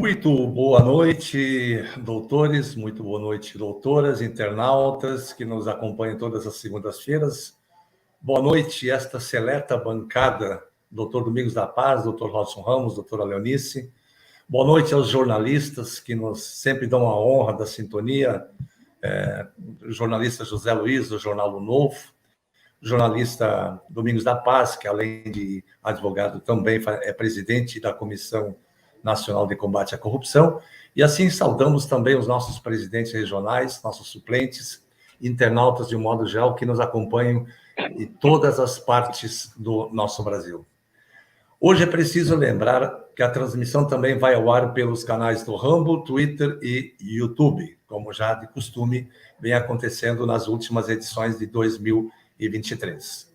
Muito boa noite, doutores, muito boa noite, doutoras, internautas que nos acompanham todas as segundas-feiras. Boa noite, esta seleta bancada, doutor Domingos da Paz, doutor Robson Ramos, doutora Leonice. Boa noite aos jornalistas que nos sempre dão a honra da sintonia, o jornalista José Luiz, do Jornal O Novo, o jornalista Domingos da Paz, que além de advogado também é presidente da Comissão Nacional de Combate à Corrupção, e assim saudamos também os nossos presidentes regionais, nossos suplentes, internautas de um modo geral, que nos acompanham em todas as partes do nosso Brasil. Hoje é preciso lembrar que a transmissão também vai ao ar pelos canais do Rumble, Twitter e YouTube, como já de costume vem acontecendo nas últimas edições de 2023.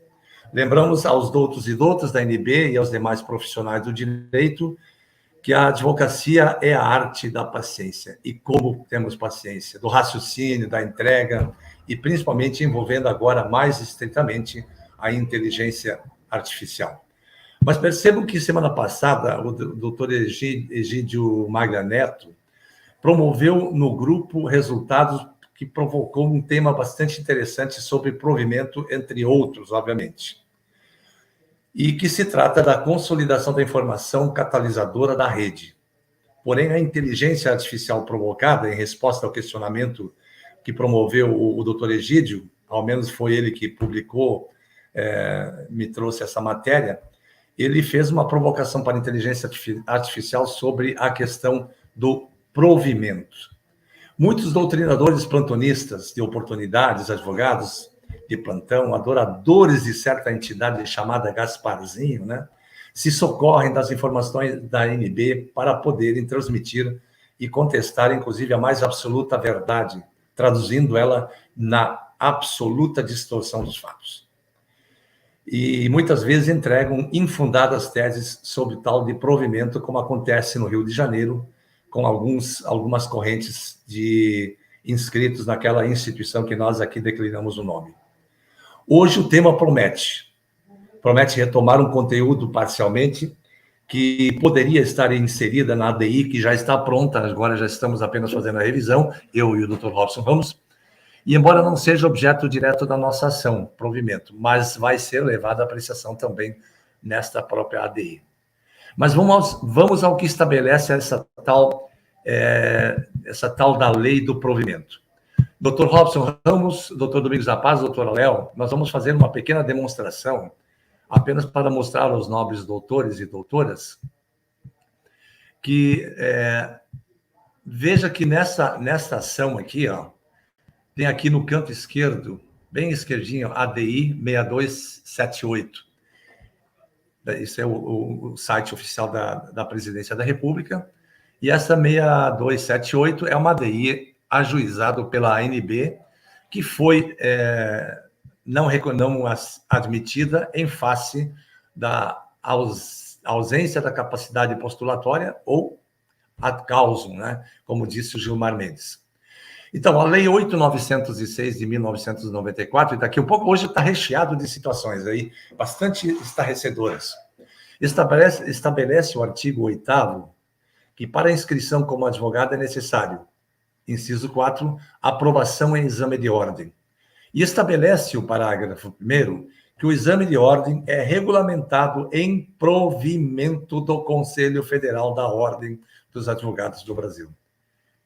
Lembramos aos doutos e doutas da NB e aos demais profissionais do direito que a advocacia é a arte da paciência. E como temos paciência? Do raciocínio, da entrega, e principalmente envolvendo agora mais estritamente a inteligência artificial. Mas percebam que semana passada o doutor Egídio Magra Neto promoveu no grupo resultados que provocou um tema bastante interessante sobre provimento, entre outros, obviamente. E que se trata da consolidação da informação catalisadora da rede. Porém, a inteligência artificial provocada, em resposta ao questionamento que promoveu o doutor Egídio, ao menos foi ele que publicou, me trouxe essa matéria, ele fez uma provocação para a inteligência artificial sobre a questão do provimento. Muitos doutrinadores plantonistas de oportunidades, advogados de plantão, adoradores de certa entidade chamada Gasparzinho, né, se socorrem das informações da ANB para poderem transmitir e contestar, inclusive, a mais absoluta verdade, traduzindo ela na absoluta distorção dos fatos. E muitas vezes entregam infundadas teses sobre tal de provimento, como acontece no Rio de Janeiro, com algumas correntes de inscritos naquela instituição que nós aqui declinamos o nome. Hoje o tema promete retomar um conteúdo parcialmente que poderia estar inserida na ADI, que já está pronta, agora já estamos apenas fazendo a revisão, eu e o Dr. Robson Ramos, e embora não seja objeto direto da nossa ação, provimento, mas vai ser levado à apreciação também nesta própria ADI. Mas vamos ao que estabelece essa tal da lei do provimento. Dr. Robson Ramos, Dr. Domingos da Paz, doutora Léo, nós vamos fazer uma pequena demonstração, apenas para mostrar aos nobres doutores e doutoras que veja que nessa ação aqui, ó, tem aqui no canto esquerdo, bem esquerdinho, ADI 6278. Isso é o site oficial da Presidência da República. E essa 6278 é uma ADI ajuizado pela ANB, que foi não admitida em face da ausência da capacidade postulatória ou ad causum, né? Como disse o Gilmar Mendes. Então, a Lei 8.906 de 1994, e daqui a pouco, hoje está recheado de situações aí bastante estarrecedoras. Estabelece o artigo 8º que para inscrição como advogado é necessário, inciso 4, aprovação em exame de ordem. E estabelece o parágrafo 1º que o exame de ordem é regulamentado em provimento do Conselho Federal da Ordem dos Advogados do Brasil.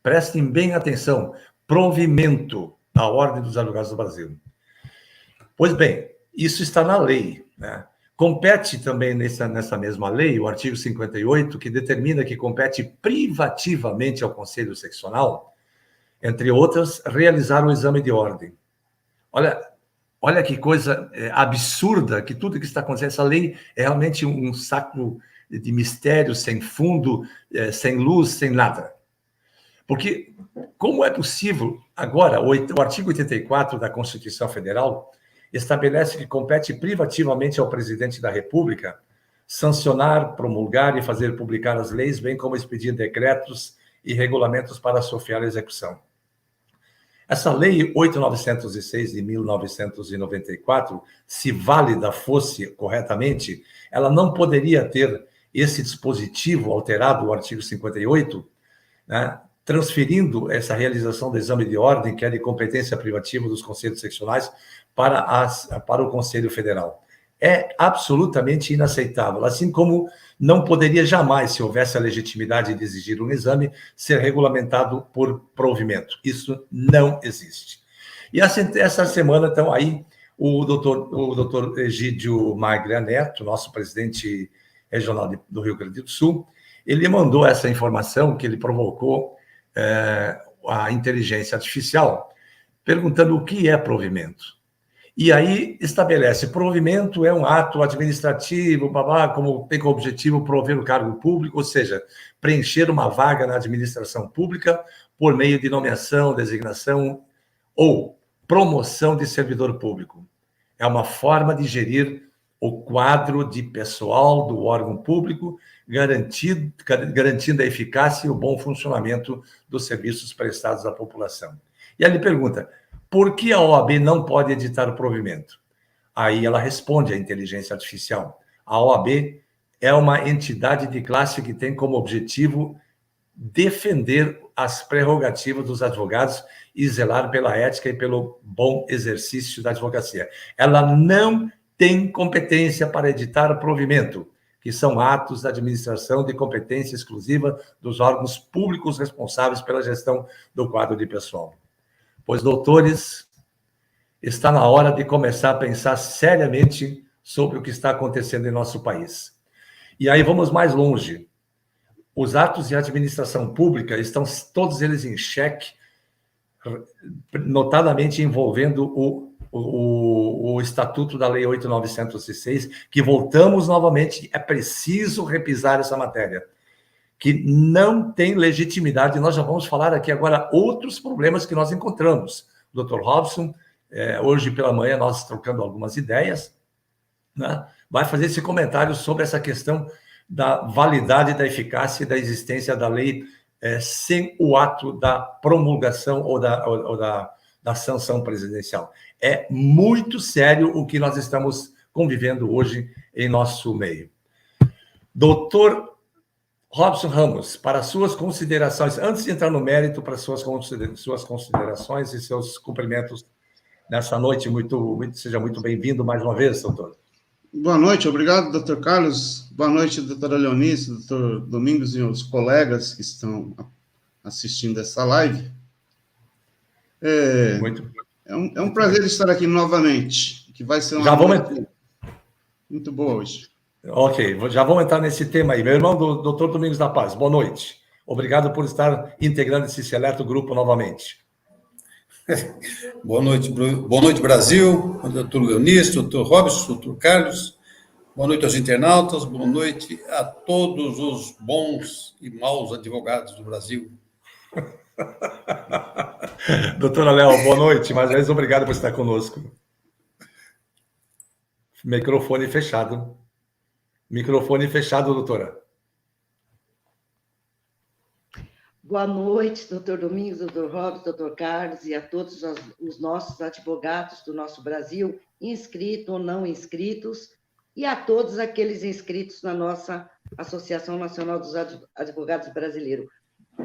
Prestem bem atenção, provimento da Ordem dos Advogados do Brasil. Pois bem, isso está na lei, né? Compete também nessa mesma lei, o artigo 58, que determina que compete privativamente ao Conselho Seccional, entre outras, realizar o exame de ordem. Olha que coisa absurda, que tudo que está acontecendo, essa lei é realmente um saco de mistério, sem fundo, sem luz, sem nada. Porque como é possível, agora, o artigo 84 da Constituição Federal estabelece que compete privativamente ao presidente da República sancionar, promulgar e fazer publicar as leis, bem como expedir decretos e regulamentos para sua fiel execução. Essa lei 8.906 de 1994, se válida fosse corretamente, ela não poderia ter esse dispositivo alterado, o artigo 58, né, transferindo essa realização do exame de ordem, que é de competência privativa dos conselhos seccionais, para o Conselho Federal. É absolutamente inaceitável, assim como não poderia jamais, se houvesse a legitimidade de exigir um exame, ser regulamentado por provimento. Isso não existe. E essa semana, então, aí, o doutor Egídio Magria Neto, nosso presidente regional do Rio Grande do Sul, ele mandou essa informação que ele provocou a inteligência artificial, perguntando o que é provimento. E aí estabelece: provimento é um ato administrativo, como tem como objetivo prover o cargo público, ou seja, preencher uma vaga na administração pública por meio de nomeação, designação ou promoção de servidor público. É uma forma de gerir o quadro de pessoal do órgão público, garantindo a eficácia e o bom funcionamento dos serviços prestados à população. E aí ele pergunta: por que a OAB não pode editar o provimento? Aí ela responde à inteligência artificial: a OAB é uma entidade de classe que tem como objetivo defender as prerrogativas dos advogados e zelar pela ética e pelo bom exercício da advocacia. Ela não tem competência para editar o provimento, que são atos da administração de competência exclusiva dos órgãos públicos responsáveis pela gestão do quadro de pessoal. Pois, doutores, está na hora de começar a pensar seriamente sobre o que está acontecendo em nosso país. E aí vamos mais longe. Os atos de administração pública estão todos eles em xeque, notadamente envolvendo o Estatuto da Lei 8.906, que voltamos novamente, é preciso repisar essa matéria, que não tem legitimidade. Nós já vamos falar aqui agora outros problemas que nós encontramos. Dr. Robson, hoje pela manhã, nós trocando algumas ideias, né, vai fazer esse comentário sobre essa questão da validade, da eficácia e da existência da lei sem o ato da promulgação ou da sanção presidencial. É muito sério o que nós estamos convivendo hoje em nosso meio. Doutor Robson Ramos, para suas considerações, antes de entrar no mérito, para suas considerações e seus cumprimentos nessa noite, seja muito bem-vindo mais uma vez, doutor. Boa noite, obrigado, doutor Carlos. Boa noite, doutora Leonice, doutor Domingos e os colegas que estão assistindo essa live. É um prazer estar aqui novamente, que vai ser uma noite muito boa hoje. Ok, já vamos entrar nesse tema aí. Meu irmão, doutor Domingos da Paz, boa noite. Obrigado por estar integrando esse seleto grupo novamente. Boa noite, Brasil, doutor Leonice, doutor Robson, doutor Carlos, boa noite aos internautas, boa noite a todos os bons e maus advogados do Brasil. Doutora Léo, boa noite, mais uma vez obrigado por estar conosco. Microfone fechado. Microfone fechado, doutora. Boa noite, doutor Domingos, doutor Robson, doutor Carlos e a todos os nossos advogados do nosso Brasil, inscritos ou não inscritos, e a todos aqueles inscritos na nossa Associação Nacional dos Advogados Brasileiros.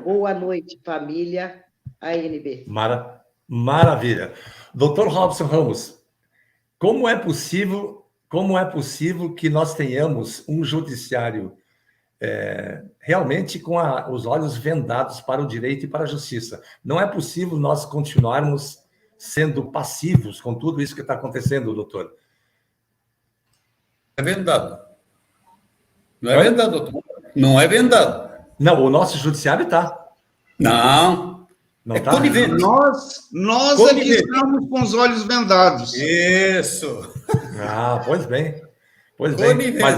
Boa noite, família ANB. Maravilha. Doutor Robson Ramos, como é possível que nós tenhamos um judiciário realmente com os olhos vendados para o direito e para a justiça? Não é possível nós continuarmos sendo passivos com tudo isso que está acontecendo, doutor. É vendado. Não é vendado, doutor. Não é vendado. Não, o nosso judiciário está. Não tá? Conivente. Nós é que estamos com os olhos vendados. Isso. Pois bem. Mas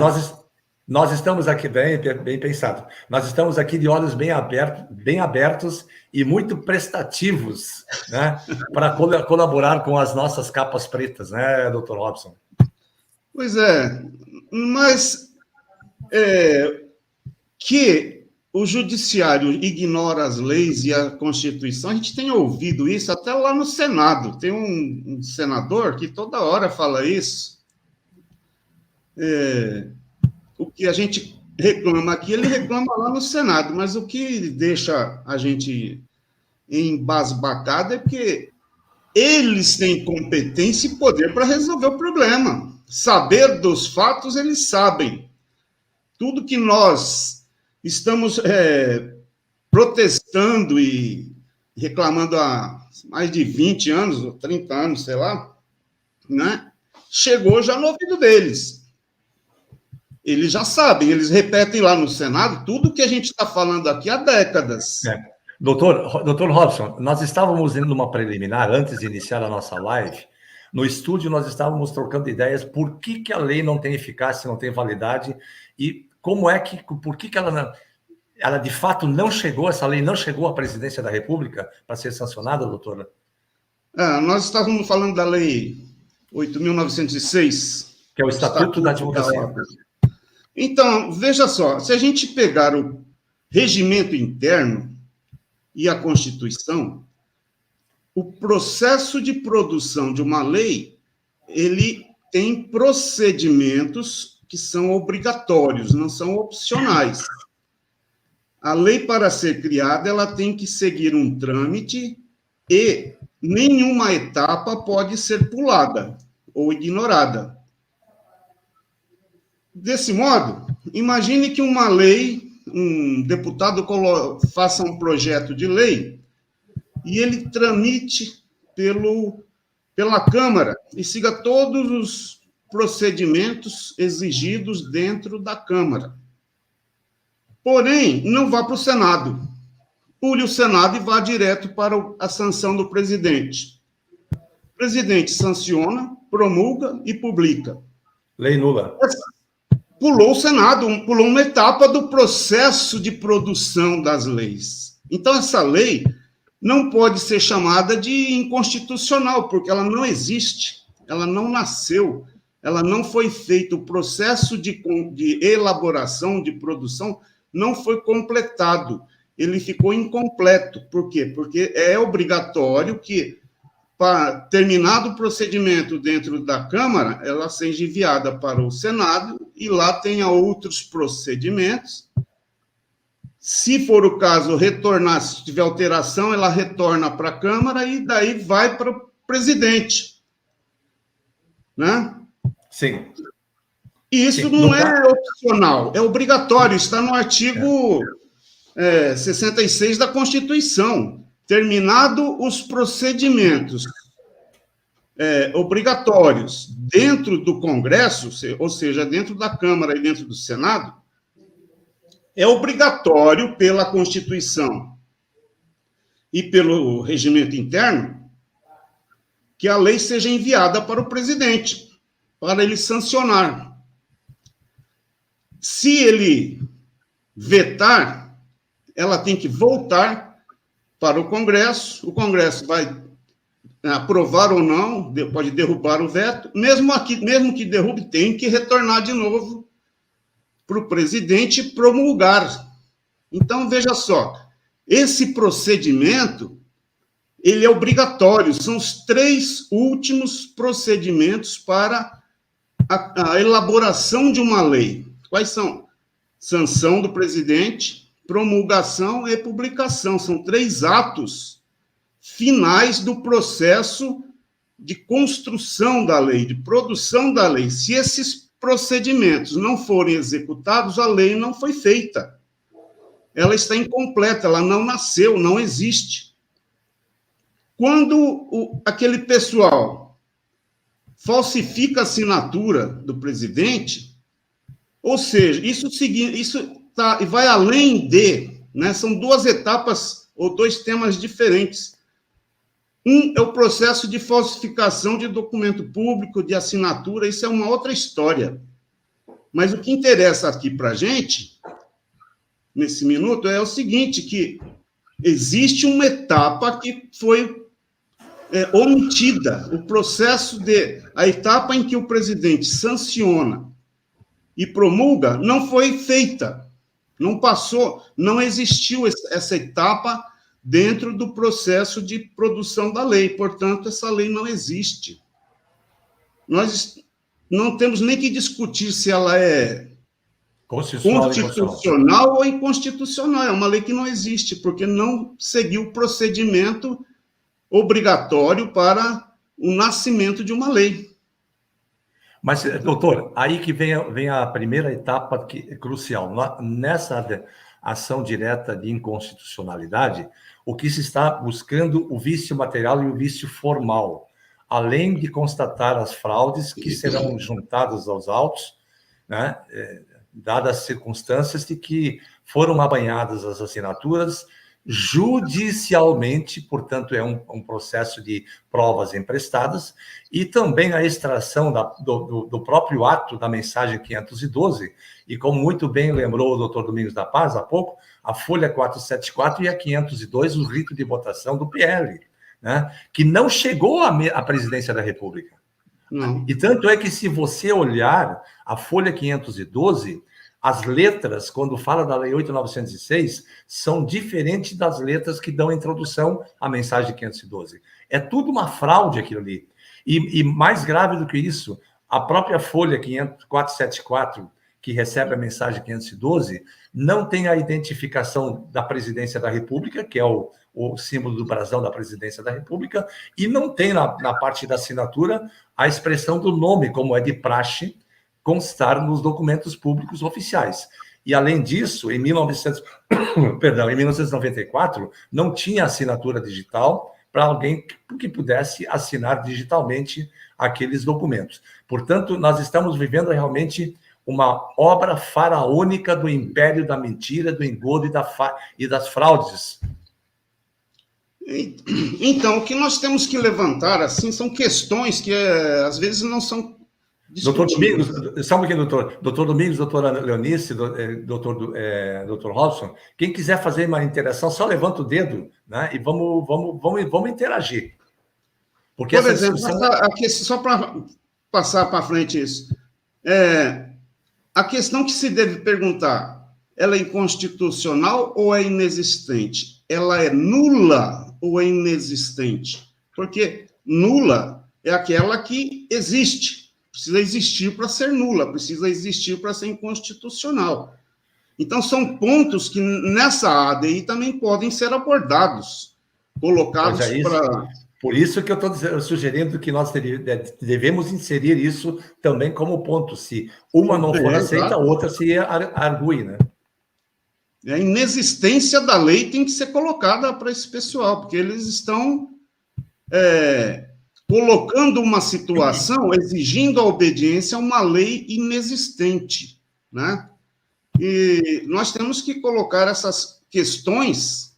nós estamos aqui, bem pensado, nós estamos aqui de olhos bem abertos e muito prestativos, né, para colaborar com as nossas capas pretas, né, doutor Robson? Pois é, mas que o judiciário ignora as leis e a Constituição, a gente tem ouvido isso até lá no Senado. Tem um senador que toda hora fala isso. O que a gente reclama aqui, ele reclama lá no Senado, mas o que deixa a gente embasbacado é porque eles têm competência e poder para resolver o problema. Saber dos fatos, eles sabem. Tudo que nós estamos protestando e reclamando há mais de 20 anos, ou 30 anos, sei lá, né? Chegou já no ouvido deles. Eles já sabem, eles repetem lá no Senado tudo que a gente está falando aqui há décadas. Doutor Robson, nós estávamos indo numa preliminar, antes de iniciar a nossa live, no estúdio nós estávamos trocando ideias por que a lei não tem eficácia, não tem validade, e por que ela de fato não chegou, essa lei não chegou à presidência da República para ser sancionada, doutora? Nós estávamos falando da lei 8.906. Que é o Estatuto da Advocacia. Então, veja só, se a gente pegar o regimento interno e a Constituição, o processo de produção de uma lei, ele tem procedimentos que são obrigatórios, não são opcionais. A lei, para ser criada, ela tem que seguir um trâmite e nenhuma etapa pode ser pulada ou ignorada. Desse modo, imagine que uma lei, um deputado faça um projeto de lei e ele tramite pela Câmara e siga todos os procedimentos exigidos dentro da Câmara. Porém, não vá para o Senado. Pule o Senado e vá direto para a sanção do presidente. O presidente sanciona, promulga e publica. Lei nula. Pulou o Senado, pulou uma etapa do processo de produção das leis. Então, essa lei não pode ser chamada de inconstitucional, porque ela não existe, ela não nasceu, ela não foi feita, o processo de elaboração, de produção, não foi completado, ele ficou incompleto. Por quê? Porque é obrigatório que, para terminado o procedimento dentro da Câmara, ela seja enviada para o Senado e lá tenha outros procedimentos. Se for o caso, retornar, se tiver alteração, ela retorna para a Câmara e daí vai para o presidente. Né? Sim. E isso não é opcional, é obrigatório, está no artigo 66 da Constituição. Terminado os procedimentos obrigatórios dentro do Congresso, ou seja, dentro da Câmara e dentro do Senado, é obrigatório pela Constituição e pelo regimento interno que a lei seja enviada para o presidente, para ele sancionar. Se ele vetar, ela tem que voltar para o Congresso vai aprovar ou não, pode derrubar o veto, mesmo que derrube, tem que retornar de novo para o presidente promulgar. Então, veja só, esse procedimento, ele é obrigatório, são os 3 últimos procedimentos para a elaboração de uma lei. Quais são? Sanção do presidente, promulgação e publicação. São 3 atos finais do processo de construção da lei, de produção da lei. Se esses procedimentos não forem executados, a lei não foi feita. Ela está incompleta, ela não nasceu, não existe. Quando aquele pessoal falsifica a assinatura do presidente, ou seja, isso vai além né, são 2 etapas ou 2 temas diferentes. Um é o processo de falsificação de documento público, de assinatura, isso é uma outra história. Mas o que interessa aqui para a gente, nesse minuto, é o seguinte, que existe uma etapa que foi omitida, a etapa em que o presidente sanciona e promulga não foi feita, não passou, não existiu essa etapa dentro do processo de produção da lei, portanto, essa lei não existe. Nós não temos nem que discutir se ela é Constitucional e inconstitucional. Constitucional ou inconstitucional. É uma lei que não existe, porque não seguiu o procedimento obrigatório para o nascimento de uma lei. Mas, doutor, aí que vem a primeira etapa que é crucial. Nessa ação direta de inconstitucionalidade, o que se está buscando o vício material e o vício formal, além de constatar as fraudes que serão juntadas aos autos, né, dadas as circunstâncias de que foram abanhadas as assinaturas judicialmente, portanto, é um processo de provas emprestadas, e também a extração do próprio ato da mensagem 512, e como muito bem lembrou o doutor Domingos da Paz há pouco, a folha 474 e a 502, o rito de votação do PL, né, que não chegou à presidência da República. Não. E tanto é que, se você olhar a folha 512, as letras, quando fala da Lei 8.906, são diferentes das letras que dão a introdução à mensagem 512. É tudo uma fraude aquilo ali. E mais grave do que isso, a própria folha 474, que recebe a mensagem 512, não tem a identificação da Presidência da República, que é o símbolo do brasão da Presidência da República, e não tem na parte da assinatura a expressão do nome, como é de praxe, constar nos documentos públicos oficiais. E, além disso, em 1994, não tinha assinatura digital para alguém que pudesse assinar digitalmente aqueles documentos. Portanto, nós estamos vivendo realmente uma obra faraônica do império da mentira, do engodo e das fraudes. Então, o que nós temos que levantar, assim, são questões que, às vezes, não são Doutor Domingos, só um pouquinho, doutor. Doutor Domingos, doutora Leonice, doutor Robson, quem quiser fazer uma interação, só levanta o dedo, né? E vamos interagir. Porque por exemplo, aqui, só para passar para frente isso, a questão que se deve perguntar, ela é inconstitucional ou é inexistente? Ela é nula ou é inexistente? Porque nula é aquela que existe. Precisa existir para ser nula, precisa existir para ser inconstitucional. Então, são pontos que nessa ADI também podem ser abordados, colocados para... Por isso que eu estou sugerindo que nós devemos inserir isso também como ponto. Se uma não for aceita, a outra se argue, né? A inexistência da lei tem que ser colocada para esse pessoal, porque eles estão... colocando uma situação, exigindo a obediência a uma lei inexistente, né? E nós temos que colocar essas questões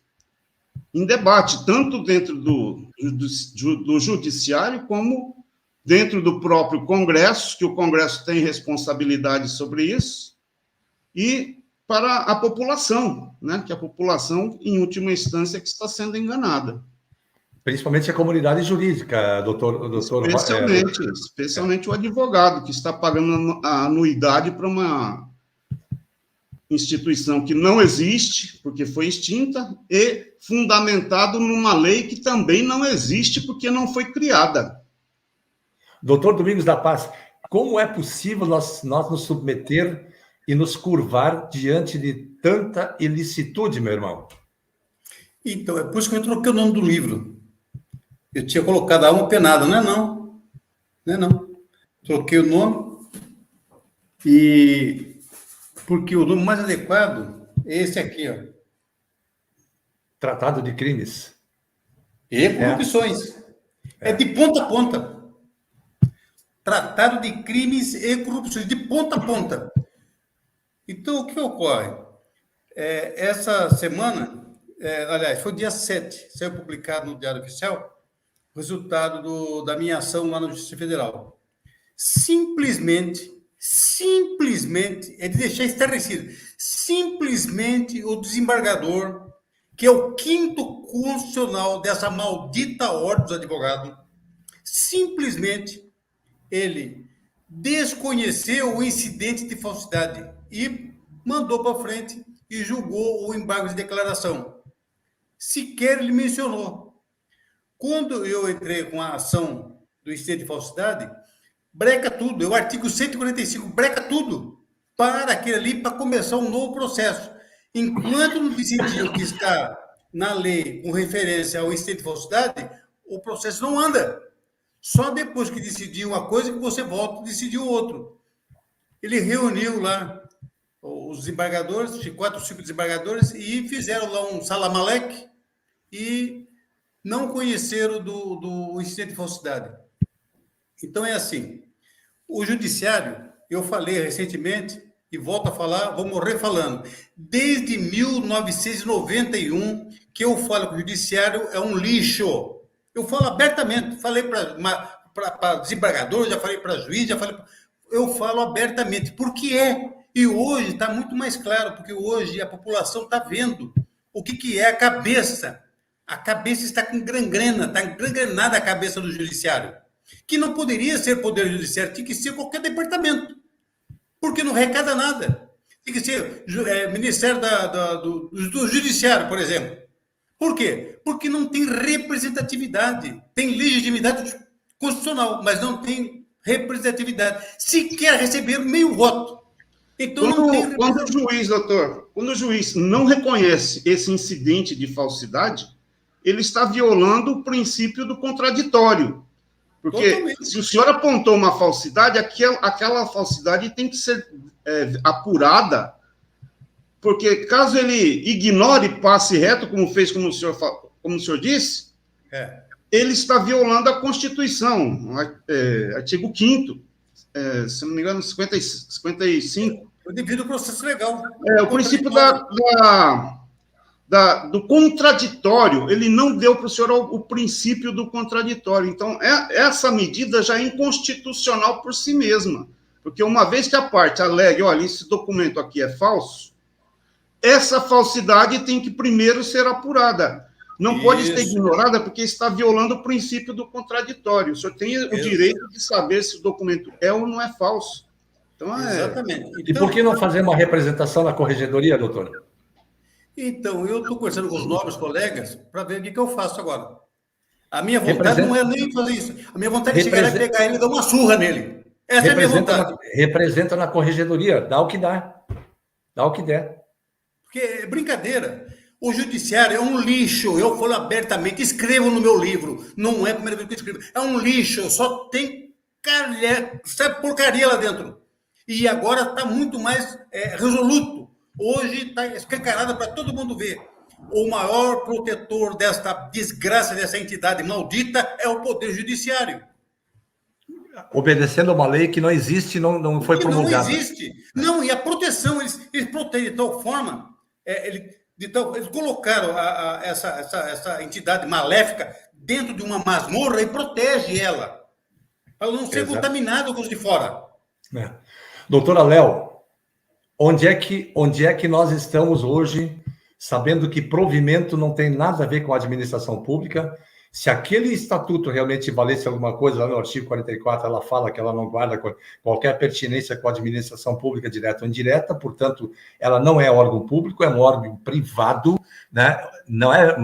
em debate, tanto dentro do judiciário, como dentro do próprio Congresso, que o Congresso tem responsabilidade sobre isso, e para a população, né? Que a população, em última instância, que está sendo enganada. Principalmente a comunidade jurídica, doutor. Especialmente o advogado, que está pagando a anuidade para uma instituição que não existe, porque foi extinta, e fundamentado numa lei que também não existe, porque não foi criada. Doutor Domingos da Paz, como é possível nós nos submeter e nos curvar diante de tanta ilicitude, meu irmão? Então, é por isso que eu troquei o nome do livro. Eu tinha colocado a alma penada, não é não. Não é não. Troquei o nome porque o nome mais adequado é esse aqui, ó. Tratado de crimes. E corrupções. É de ponta a ponta. Tratado de crimes e corrupções, de ponta a ponta. Então, o que ocorre? Essa semana, aliás, foi dia 7, saiu publicado no Diário Oficial, o resultado da minha ação lá na Justiça Federal. Simplesmente, é de deixar esclarecido, simplesmente o desembargador, que é o 5º constitucional dessa maldita ordem dos advogados, simplesmente ele desconheceu o incidente de falsidade e mandou para frente e julgou o embargo de declaração. Sequer ele mencionou. Quando eu entrei com a ação do incidente de falsidade, breca tudo. É o artigo 145, breca tudo. para aquele ali, para começar um novo processo. Enquanto não decidir o que está na lei com referência ao incidente de falsidade, o processo não anda. Só depois que decidir uma coisa que você volta a decidir o outro. Ele reuniu lá os desembargadores, 4 ou 5 desembargadores, e fizeram lá um salamaleque e não conheceram do incidente de falsidade. Então, é assim, o judiciário, eu falei recentemente, e volto a falar, vou morrer falando, desde 1991 que eu falo que o judiciário é um lixo. Eu falo abertamente, falei para desembargador, já falei para juiz, eu falo abertamente, porque é. E hoje está muito mais claro, porque hoje a população está vendo o que é a cabeça. A cabeça está com gangrena, está gangrenada a cabeça do judiciário. Que não poderia ser poder judiciário, tinha que ser qualquer departamento, porque não arrecada nada. Tem que ser Ministério do Judiciário, por exemplo. Por quê? Porque não tem representatividade. Tem legitimidade constitucional, mas não tem representatividade. Sequer receber meio voto. Então não tem quando o juiz, doutor, quando o juiz não reconhece esse incidente de falsidade, ele está violando o princípio do contraditório. Porque totalmente. Se o senhor apontou uma falsidade, aquela falsidade tem que ser apurada, porque caso ele ignore e passe reto, como fez, como o senhor disse, ele está violando a Constituição, artigo 5º, se não me engano, 55. Devido ao processo legal. O princípio do contraditório, ele não deu para o senhor o princípio do contraditório. Então, essa medida já é inconstitucional por si mesma, porque uma vez que a parte alegue, olha, esse documento aqui é falso, essa falsidade tem que primeiro ser apurada. Não pode ser ignorada porque está violando o princípio do contraditório. O senhor tem o direito de saber se o documento é ou não é falso. Então, exatamente. E por que não fazer uma representação na corregedoria, doutor? Então, eu estou conversando com os nobres colegas para ver o que eu faço agora. A minha vontade não é nem fazer isso. A minha vontade é chegar lá e pegar ele e dar uma surra nele. Essa é a minha vontade. Representa na corregedoria, dá o que dá. Dá o que der. Porque é brincadeira. O judiciário é um lixo. Eu falo abertamente, escrevo no meu livro. Não é a primeira vez que eu escrevo. É um lixo. Só tem porcaria lá dentro. E agora está muito mais resoluto. Hoje está escancarada para todo mundo ver. O maior protetor desta desgraça, dessa entidade maldita, é o Poder Judiciário. Obedecendo a uma lei que não existe, não foi promulgada. Não existe. Não, e a proteção, eles protegem de tal forma, eles colocaram essa entidade maléfica dentro de uma masmorra e protege ela, para não ser contaminada com os de fora. Doutora Léo, onde é que nós estamos hoje, sabendo que provimento não tem nada a ver com a administração pública? Se aquele estatuto realmente valesse alguma coisa, lá no artigo 44, ela fala que ela não guarda qualquer pertinência com a administração pública direta ou indireta, portanto, ela não é órgão público, é um órgão privado, né? Não é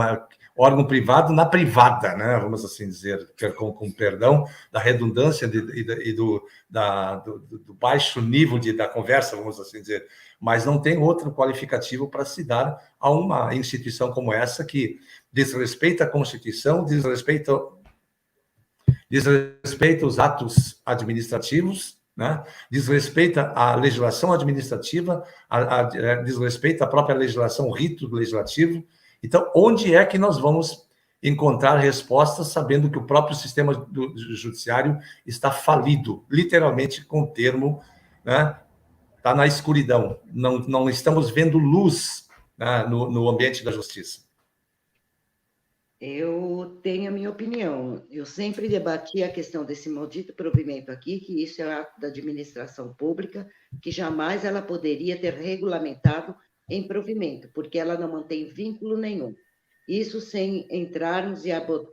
órgão privado na privada, né? Vamos assim dizer, com perdão da redundância e do baixo nível da conversa, vamos assim dizer, mas não tem outro qualificativo para se dar a uma instituição como essa que desrespeita a Constituição, desrespeita os atos administrativos, né? Desrespeita a legislação administrativa, desrespeita a própria legislação, o rito legislativo. Então, onde é que nós vamos encontrar respostas sabendo que o próprio sistema do judiciário está falido, literalmente com o termo, né? Está na escuridão, não estamos vendo luz, né, no ambiente da justiça. Eu tenho a minha opinião. Eu sempre debati a questão desse maldito provimento aqui, que isso é ato da administração pública, que jamais ela poderia ter regulamentado em provimento, porque ela não mantém vínculo nenhum. Isso sem entrarmos e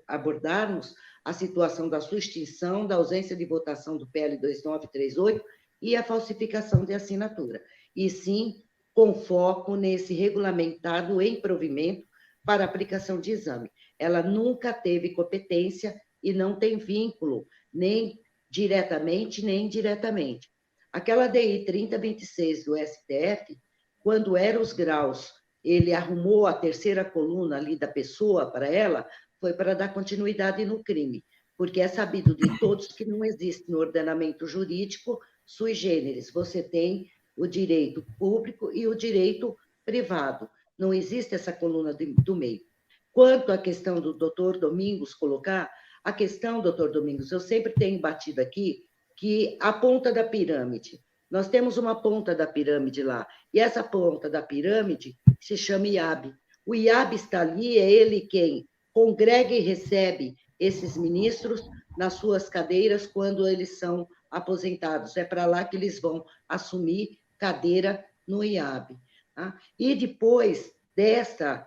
abordarmos a situação da sua extinção, da ausência de votação do PL 2938 e a falsificação de assinatura. E sim, com foco nesse regulamentado em provimento para aplicação de exame. Ela nunca teve competência e não tem vínculo, nem diretamente, nem indiretamente. Aquela DI 3026 do STF, quando eram os graus, ele arrumou a terceira coluna ali da pessoa para ela, foi para dar continuidade no crime, porque é sabido de todos que não existe no ordenamento jurídico sui generis. Você tem o direito público e o direito privado. Não existe essa coluna do meio. Quanto à questão do doutor Domingos colocar, a questão, doutor Domingos, eu sempre tenho batido aqui que a ponta da pirâmide, nós temos uma ponta da pirâmide lá, e essa ponta da pirâmide se chama IAB. O IAB está ali, é ele quem congrega e recebe esses ministros nas suas cadeiras quando eles são aposentados. É para lá que eles vão assumir cadeira no IAB. Tá? E depois desta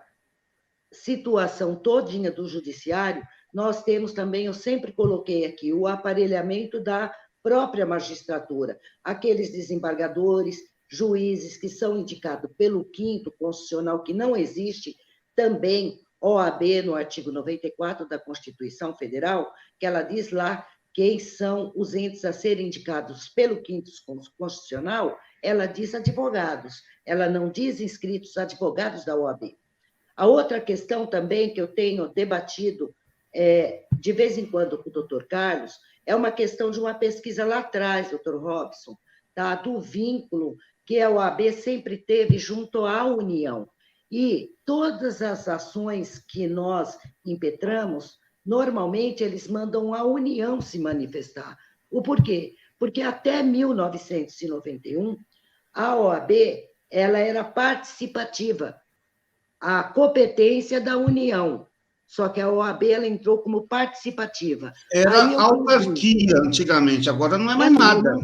situação todinha do judiciário, nós temos também, eu sempre coloquei aqui, o aparelhamento da própria magistratura, aqueles desembargadores, juízes que são indicados pelo 5º Constitucional, que não existe, também OAB, no artigo 94 da Constituição Federal, que ela diz lá quem são os entes a serem indicados pelo 5º Constitucional, ela diz advogados, ela não diz inscritos advogados da OAB. A outra questão também que eu tenho debatido de vez em quando com o doutor Carlos, é uma questão de uma pesquisa lá atrás, doutor Robson, tá? Do vínculo que a OAB sempre teve junto à União. E todas as ações que nós impetramos, normalmente eles mandam a União se manifestar. O porquê? Porque até 1991, a OAB ela era participativa, a competência da União. Só que a OAB ela entrou como participativa. Era autarquia antigamente, agora não é mais nada.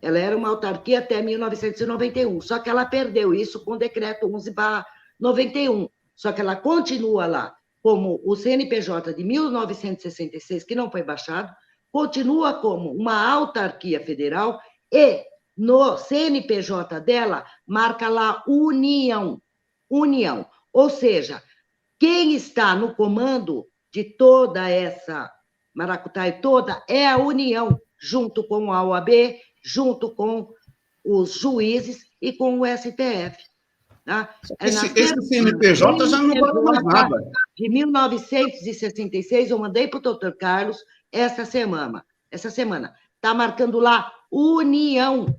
Ela era uma autarquia até 1991, só que ela perdeu isso com o decreto 11/91. Só que ela continua lá como o CNPJ de 1966, que não foi baixado, continua como uma autarquia federal e no CNPJ dela marca lá União. União. Ou seja, quem está no comando de toda essa maracutaia toda é a União, junto com a OAB, junto com os juízes e com o STF. Tá? Esse CNPJ já não vale mais nada. De 1966, eu mandei para o doutor Carlos essa semana. Está marcando lá União.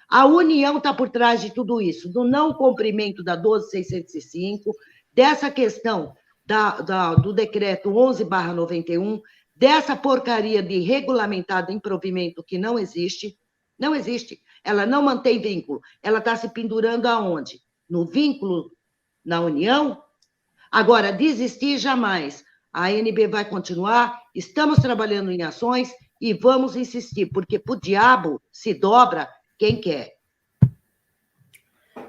A União está por trás de tudo isso, do não cumprimento da 12.605, dessa questão do decreto 11/91, dessa porcaria de regulamentado improvimento que não existe. Não existe. Ela não mantém vínculo. Ela está se pendurando aonde? No vínculo na União? Agora, desistir jamais. A ANB vai continuar, estamos trabalhando em ações e vamos insistir, porque para o diabo se dobra quem quer.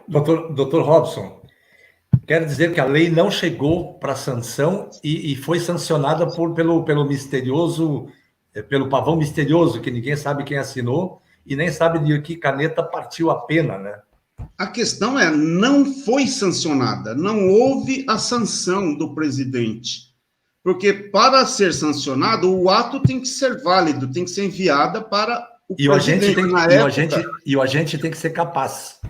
Doutor Robson, quer dizer que a lei não chegou para sanção e foi sancionada pelo misterioso, pelo pavão misterioso, que ninguém sabe quem assinou e nem sabe de que caneta partiu a pena, né? A questão é, não foi sancionada, não houve a sanção do presidente. Porque para ser sancionado, o ato tem que ser válido, tem que ser enviada para o presidente. O agente tem que ser capaz.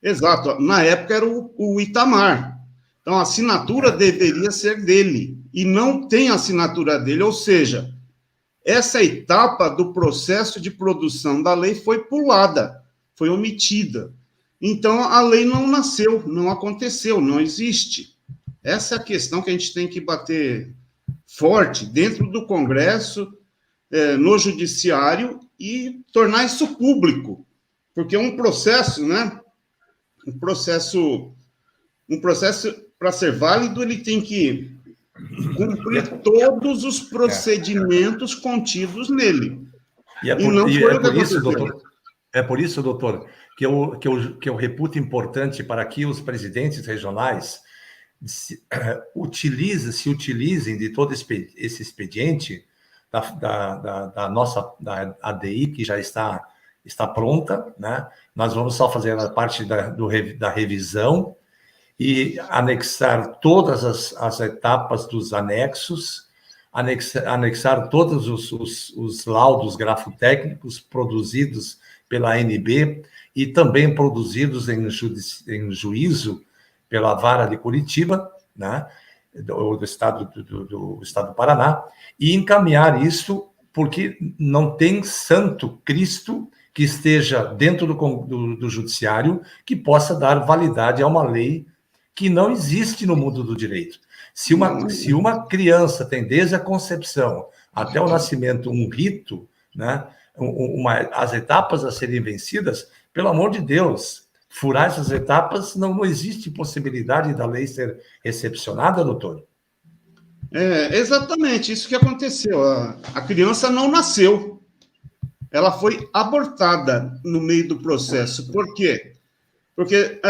Exato. Na época era o Itamar. Então, a assinatura deveria ser dele. E não tem a assinatura dele. Ou seja, essa etapa do processo de produção da lei foi pulada, foi omitida. Então, a lei não nasceu, não aconteceu, não existe. Essa é a questão que a gente tem que bater forte dentro do Congresso, no Judiciário, e tornar isso público. Porque é um processo, né? Um processo para ser válido, ele tem que cumprir todos os procedimentos contidos nele. É por isso, doutor, que eu reputo importante para que os presidentes regionais se utilizem de todo esse expediente da nossa ADI, que já está pronta, né? Nós vamos só fazer a parte da revisão e anexar todas as etapas dos anexos, anexar todos os laudos grafotécnicos produzidos pela ANB e também produzidos em juízo pela Vara de Curitiba, né, do Estado do Estado do Paraná, e encaminhar isso, porque não tem santo Cristo que esteja dentro do judiciário que possa dar validade a uma lei que não existe no mundo do direito. Se uma criança tem desde a concepção até o nascimento um rito, né, as etapas a serem vencidas, pelo amor de Deus, furar essas etapas, não existe possibilidade da lei ser recepcionada, doutor? Exatamente isso que aconteceu. A criança não nasceu. Ela foi abortada no meio do processo. Por quê? Porque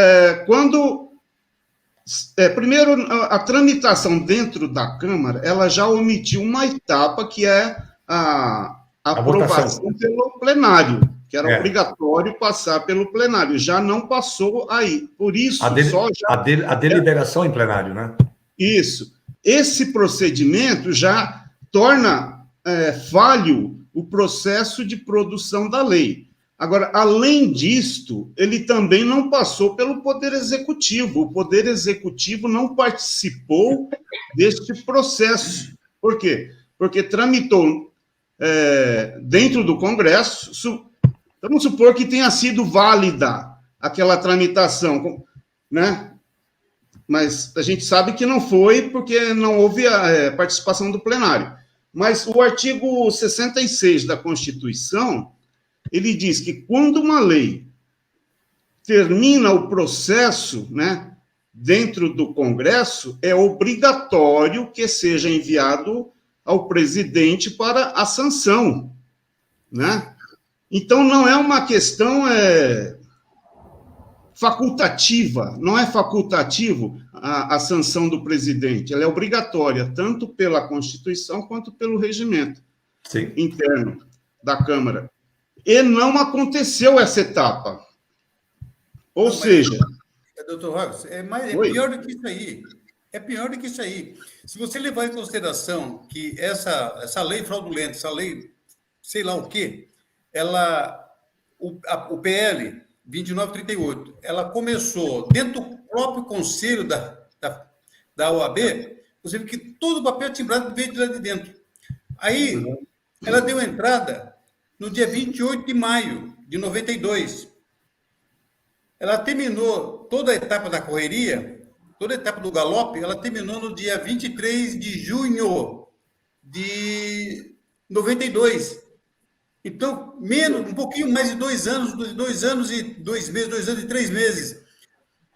primeiro, a tramitação dentro da Câmara, ela já omitiu uma etapa que é a aprovação pelo plenário, que era obrigatório passar pelo plenário. Já não passou aí. Por isso, a deliberação em plenário, né? Isso. Esse procedimento já torna falho o processo de produção da lei. Agora, além disto, ele também não passou pelo Poder Executivo. O Poder Executivo não participou deste processo. Por quê? Porque tramitou dentro do Congresso. Vamos supor que tenha sido válida aquela tramitação, né? Mas a gente sabe que não foi, porque não houve a participação do plenário. Mas o artigo 66 da Constituição, ele diz que quando uma lei termina o processo, né, dentro do Congresso, é obrigatório que seja enviado ao presidente para a sanção, né? Então, não é uma questão facultativa, não é facultativo a sanção do presidente, ela é obrigatória, tanto pela Constituição quanto pelo regimento interno da Câmara. E não aconteceu essa etapa. Ou seja... Doutor Robson, é pior do que isso aí. É pior do que isso aí. Se você levar em consideração que essa lei fraudulenta, essa lei sei lá o quê, o PL 2938, ela começou dentro do próprio conselho da OAB, você vê que todo o papel timbrado veio de lá de dentro. Aí, ela deu entrada no dia 28 de maio de 92. Ela terminou toda a etapa da correria, toda a etapa do galope, ela terminou no dia 23 de junho de 92. Então, um pouquinho mais de 2 anos, 2 anos e 2 meses, 2 anos e 3 meses.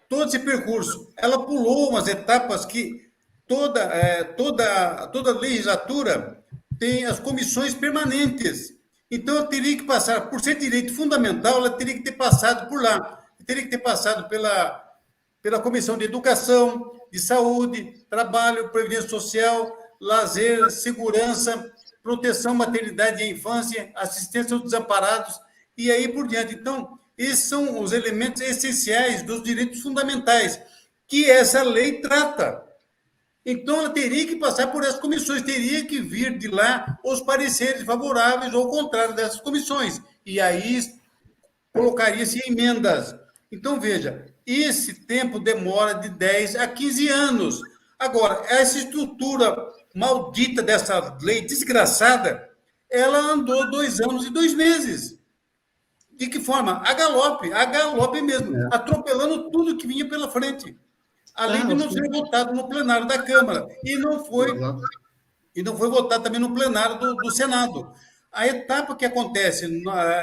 Todo esse percurso. Ela pulou umas etapas que toda legislatura tem as comissões permanentes. Então, ela teria que passar, por ser direito fundamental, ela teria que ter passado por lá. Teria que ter passado pela Comissão de Educação, de Saúde, Trabalho, Previdência Social, Lazer, Segurança, Proteção, Maternidade e Infância, Assistência aos Desamparados, e aí por diante. Então, esses são os elementos essenciais dos direitos fundamentais que essa lei trata. Então, ela teria que passar por essas comissões, teria que vir de lá os pareceres favoráveis ou contrários dessas comissões. E aí colocaria-se emendas. Então, veja, esse tempo demora de 10 a 15 anos. Agora, essa estrutura maldita dessa lei desgraçada, ela andou 2 anos e 2 meses. De que forma? A galope mesmo, atropelando tudo que vinha pela frente. Além de não ser votado no plenário da Câmara. E não foi votado também no plenário do Senado. A etapa que acontece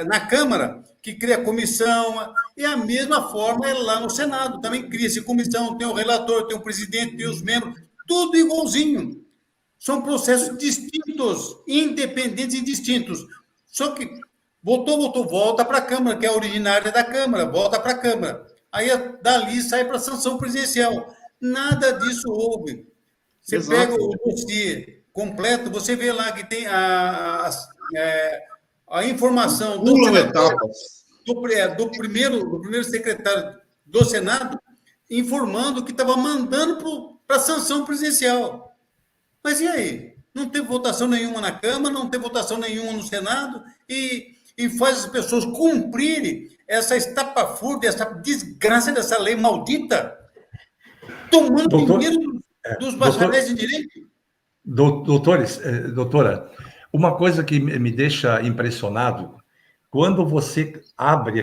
na Câmara, que cria comissão, é a mesma forma lá no Senado. Também cria-se comissão, tem o relator, tem o presidente, tem os membros, tudo igualzinho. São processos distintos, independentes e distintos. Só que volta para a Câmara, que é a originária da Câmara, volta para a Câmara. Aí, dali, sai para a sanção presidencial. Nada disso houve. Você pega o dossiê completo, você vê lá que tem a informação do primeiro secretário do Senado informando que estava mandando para a sanção presidencial. Mas e aí? Não teve votação nenhuma na Câmara, não teve votação nenhuma no Senado, e faz as pessoas cumprirem essa estapafúrdia, essa desgraça dessa lei maldita, tomando dinheiro dos bacharéis em direito. Doutora, uma coisa que me deixa impressionado, quando você abre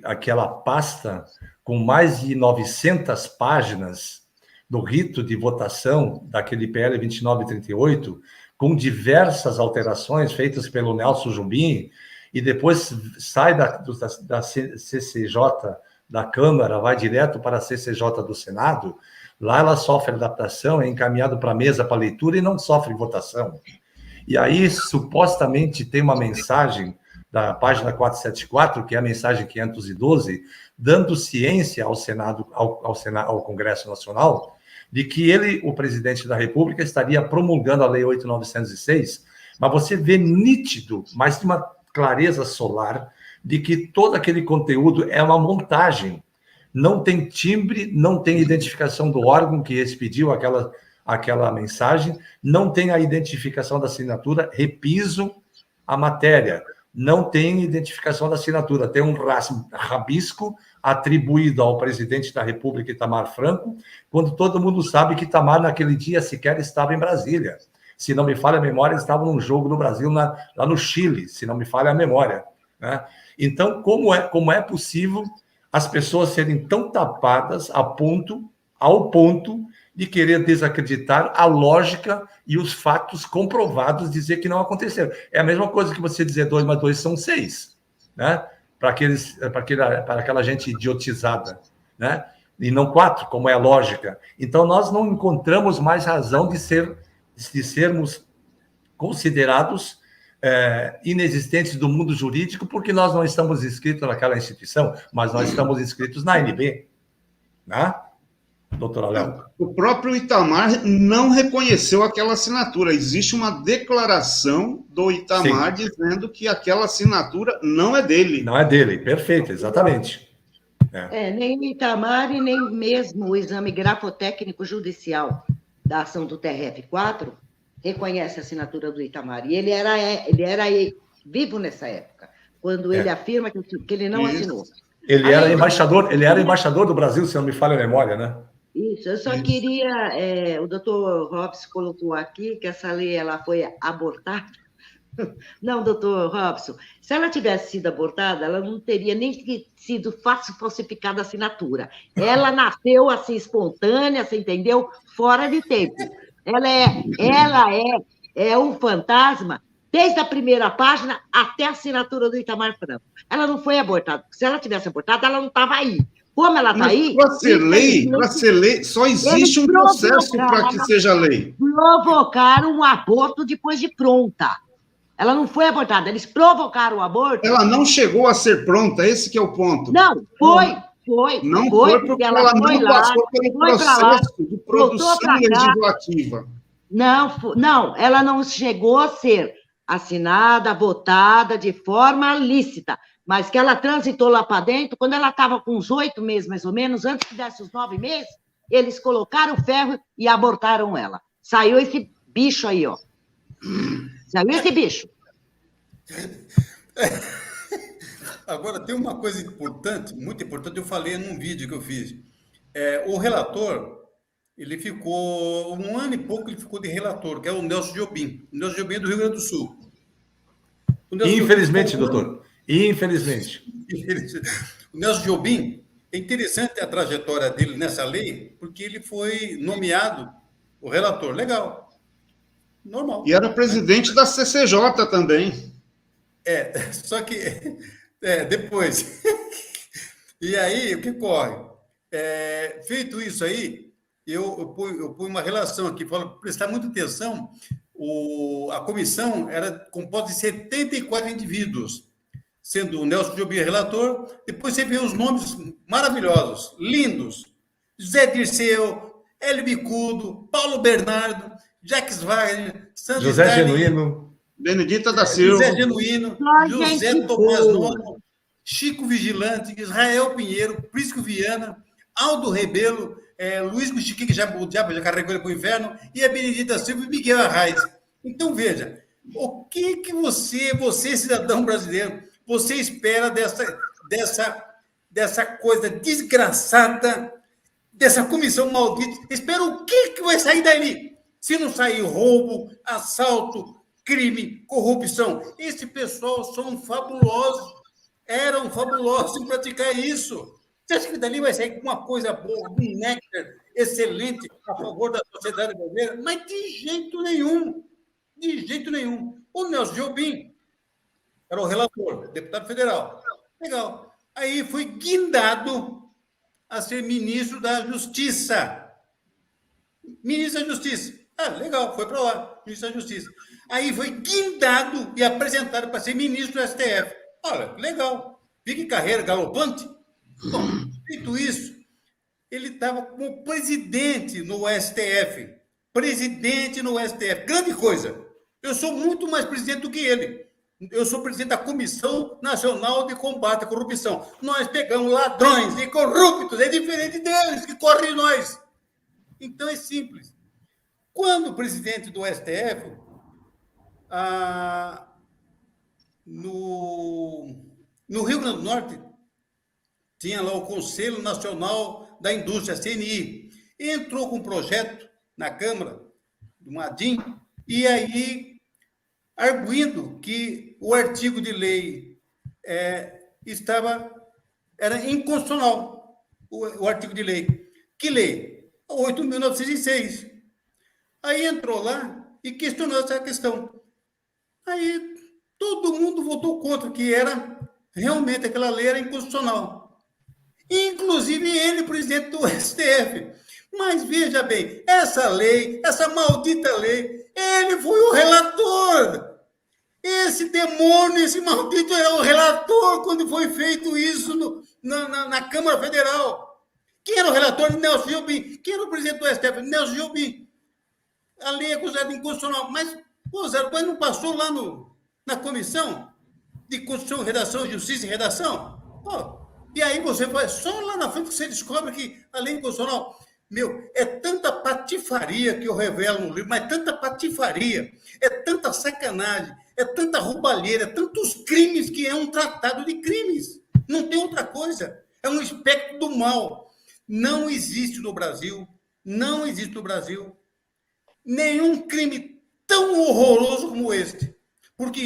aquela pasta com mais de 900 páginas do rito de votação daquele PL 2938, com diversas alterações feitas pelo Nelson Jobim, e depois sai da CCJ da Câmara, vai direto para a CCJ do Senado, lá ela sofre adaptação, é encaminhado para a mesa para leitura e não sofre votação. E aí, supostamente, tem uma mensagem da página 474, que é a mensagem 512, dando ciência ao Senado, ao Congresso Nacional, de que ele, o presidente da República, estaria promulgando a Lei 8.906, mas você vê nítido, mas de uma clareza solar, de que todo aquele conteúdo é uma montagem. Não tem timbre, não tem identificação do órgão que expediu aquela mensagem, não tem a identificação da assinatura, repiso a matéria, não tem identificação da assinatura, tem um rabisco atribuído ao presidente da República, Itamar Franco, quando todo mundo sabe que Itamar, naquele dia, sequer estava em Brasília. Se não me falha a memória, ele estava num jogo no Brasil, lá no Chile, se não me falha a memória, né? Então, como é possível as pessoas serem tão tapadas ao ponto de querer desacreditar a lógica e os fatos comprovados, dizer que não aconteceram? É a mesma coisa que você dizer 2 mais 2 são 6, né? Para aquela gente idiotizada, né? E não 4, como é a lógica. Então, nós não encontramos mais razão de sermos considerados inexistentes do mundo jurídico, porque nós não estamos inscritos naquela instituição, mas nós estamos inscritos na ANB, né? Doutora Léo. O próprio Itamar não reconheceu aquela assinatura. Existe uma declaração do Itamar Sim. dizendo que aquela assinatura não é dele. Não é dele, perfeito, exatamente. Nem o Itamar e nem mesmo o exame grafotécnico judicial da ação do TRF4 reconhece a assinatura do Itamar. E ele era vivo nessa época, quando ele afirma que ele não assinou. Ele era embaixador do Brasil, se não me falha a memória, né? Isso, eu só queria... o doutor Robson colocou aqui que essa lei ela foi abortada. Não, doutor Robson, se ela tivesse sido abortada, ela não teria nem sido falsificada a assinatura. Ela nasceu assim, espontânea, você entendeu? Fora de tempo. Ela é um fantasma desde a primeira página até a assinatura do Itamar Franco. Ela não foi abortada. Se ela tivesse abortada, ela não estava aí. Como ela está aí... Para ser lei, só existe um processo para que seja lei. Provocaram um aborto depois de pronta. Ela não foi abortada, eles provocaram o aborto. Ela não chegou a ser pronta, esse que é o ponto. Não, foi. Não foi porque ela não passou pelo processo de produção legislativa. Não, ela não chegou a ser assinada, votada de forma lícita, mas que ela transitou lá para dentro, quando ela estava com uns 8 meses, mais ou menos, antes que desse os 9 meses, eles colocaram o ferro e abortaram ela. Saiu esse bicho aí, ó. Saiu esse bicho. Agora, tem uma coisa importante, muito importante, eu falei num vídeo que eu fiz. O relator, ele ficou, 1 ano e pouco ele ficou de relator, que é o Nelson Jobim. O Nelson Jobim é do Rio Grande do Sul. Infelizmente, doutor. Infelizmente. O Nelson Jobim, é interessante a trajetória dele nessa lei, porque ele foi nomeado o relator. Legal. Normal. E era presidente da CCJ também. Só que... depois. E aí, o que ocorre? Feito isso aí, eu ponho uma relação aqui, falo, prestar muita atenção, a comissão era composta de 74 indivíduos, sendo o Nelson Jobim relator, depois você vê os nomes maravilhosos, lindos, José Dirceu, Hélio Bicudo, Paulo Bernardo, Jacques Wagner, Sandro José Genuíno, Benedita da Silva, José Genuíno, José Tomás Novo, Chico Vigilante, Israel Pinheiro, Prisco Viana, Aldo Rebelo, Luiz Muxique, que já carregou ele para o inferno, e a Benedita Silva e Miguel Arraes. Então, veja, o que você, cidadão brasileiro, você espera dessa coisa desgraçada, dessa comissão maldita? Espera o que vai sair dali? Se não sair roubo, assalto, crime, corrupção. Esse pessoal são fabulosos, eram fabulosos em praticar isso. Você acha que dali vai sair uma coisa boa, um néctar excelente a favor da sociedade brasileira? Mas de jeito nenhum. De jeito nenhum. O Nelson Jobim era o relator, deputado federal. Legal. Aí foi guindado a ser ministro da Justiça. Ministro da Justiça. Ah, legal, foi para lá, ministro da Justiça. Aí foi guindado e apresentado para ser ministro do STF. Olha, legal. Vi que carreira galopante. Bom, feito isso, ele estava como presidente no STF. Presidente no STF. Grande coisa. Eu sou muito mais presidente do que ele. Eu sou presidente da Comissão Nacional de Combate à Corrupção. Nós pegamos ladrões e corruptos. É diferente deles que correm de nós. Então, é simples. Quando o presidente do STF, no Rio Grande do Norte, tinha lá o Conselho Nacional da Indústria, CNI, entrou com um projeto na Câmara, do Madim, e aí, arguindo que o artigo de lei era inconstitucional, o artigo de lei. Que lei? 8.906. Aí entrou lá e questionou essa questão. Aí todo mundo votou contra, que realmente aquela lei era inconstitucional. Inclusive ele, presidente do STF. Mas veja bem, essa lei, essa maldita lei, ele foi o relator. Esse demônio, esse maldito era o relator quando foi feito isso na Câmara Federal. Quem era o relator? Nelson Jobim. Quem era o presidente do STF? Nelson Jobim. A lei é considerada inconstitucional. Mas, mas não passou lá na Comissão de Constituição, Redação, Justiça e Redação? E aí você vai, só lá na frente que você descobre que a lei é inconstitucional. Meu, é tanta patifaria que eu revelo no livro, mas tanta patifaria, é tanta sacanagem, é tanta roubalheira, é tantos crimes que é um tratado de crimes. Não tem outra coisa. É um espectro do mal. Não existe no Brasil nenhum crime tão horroroso como este. Porque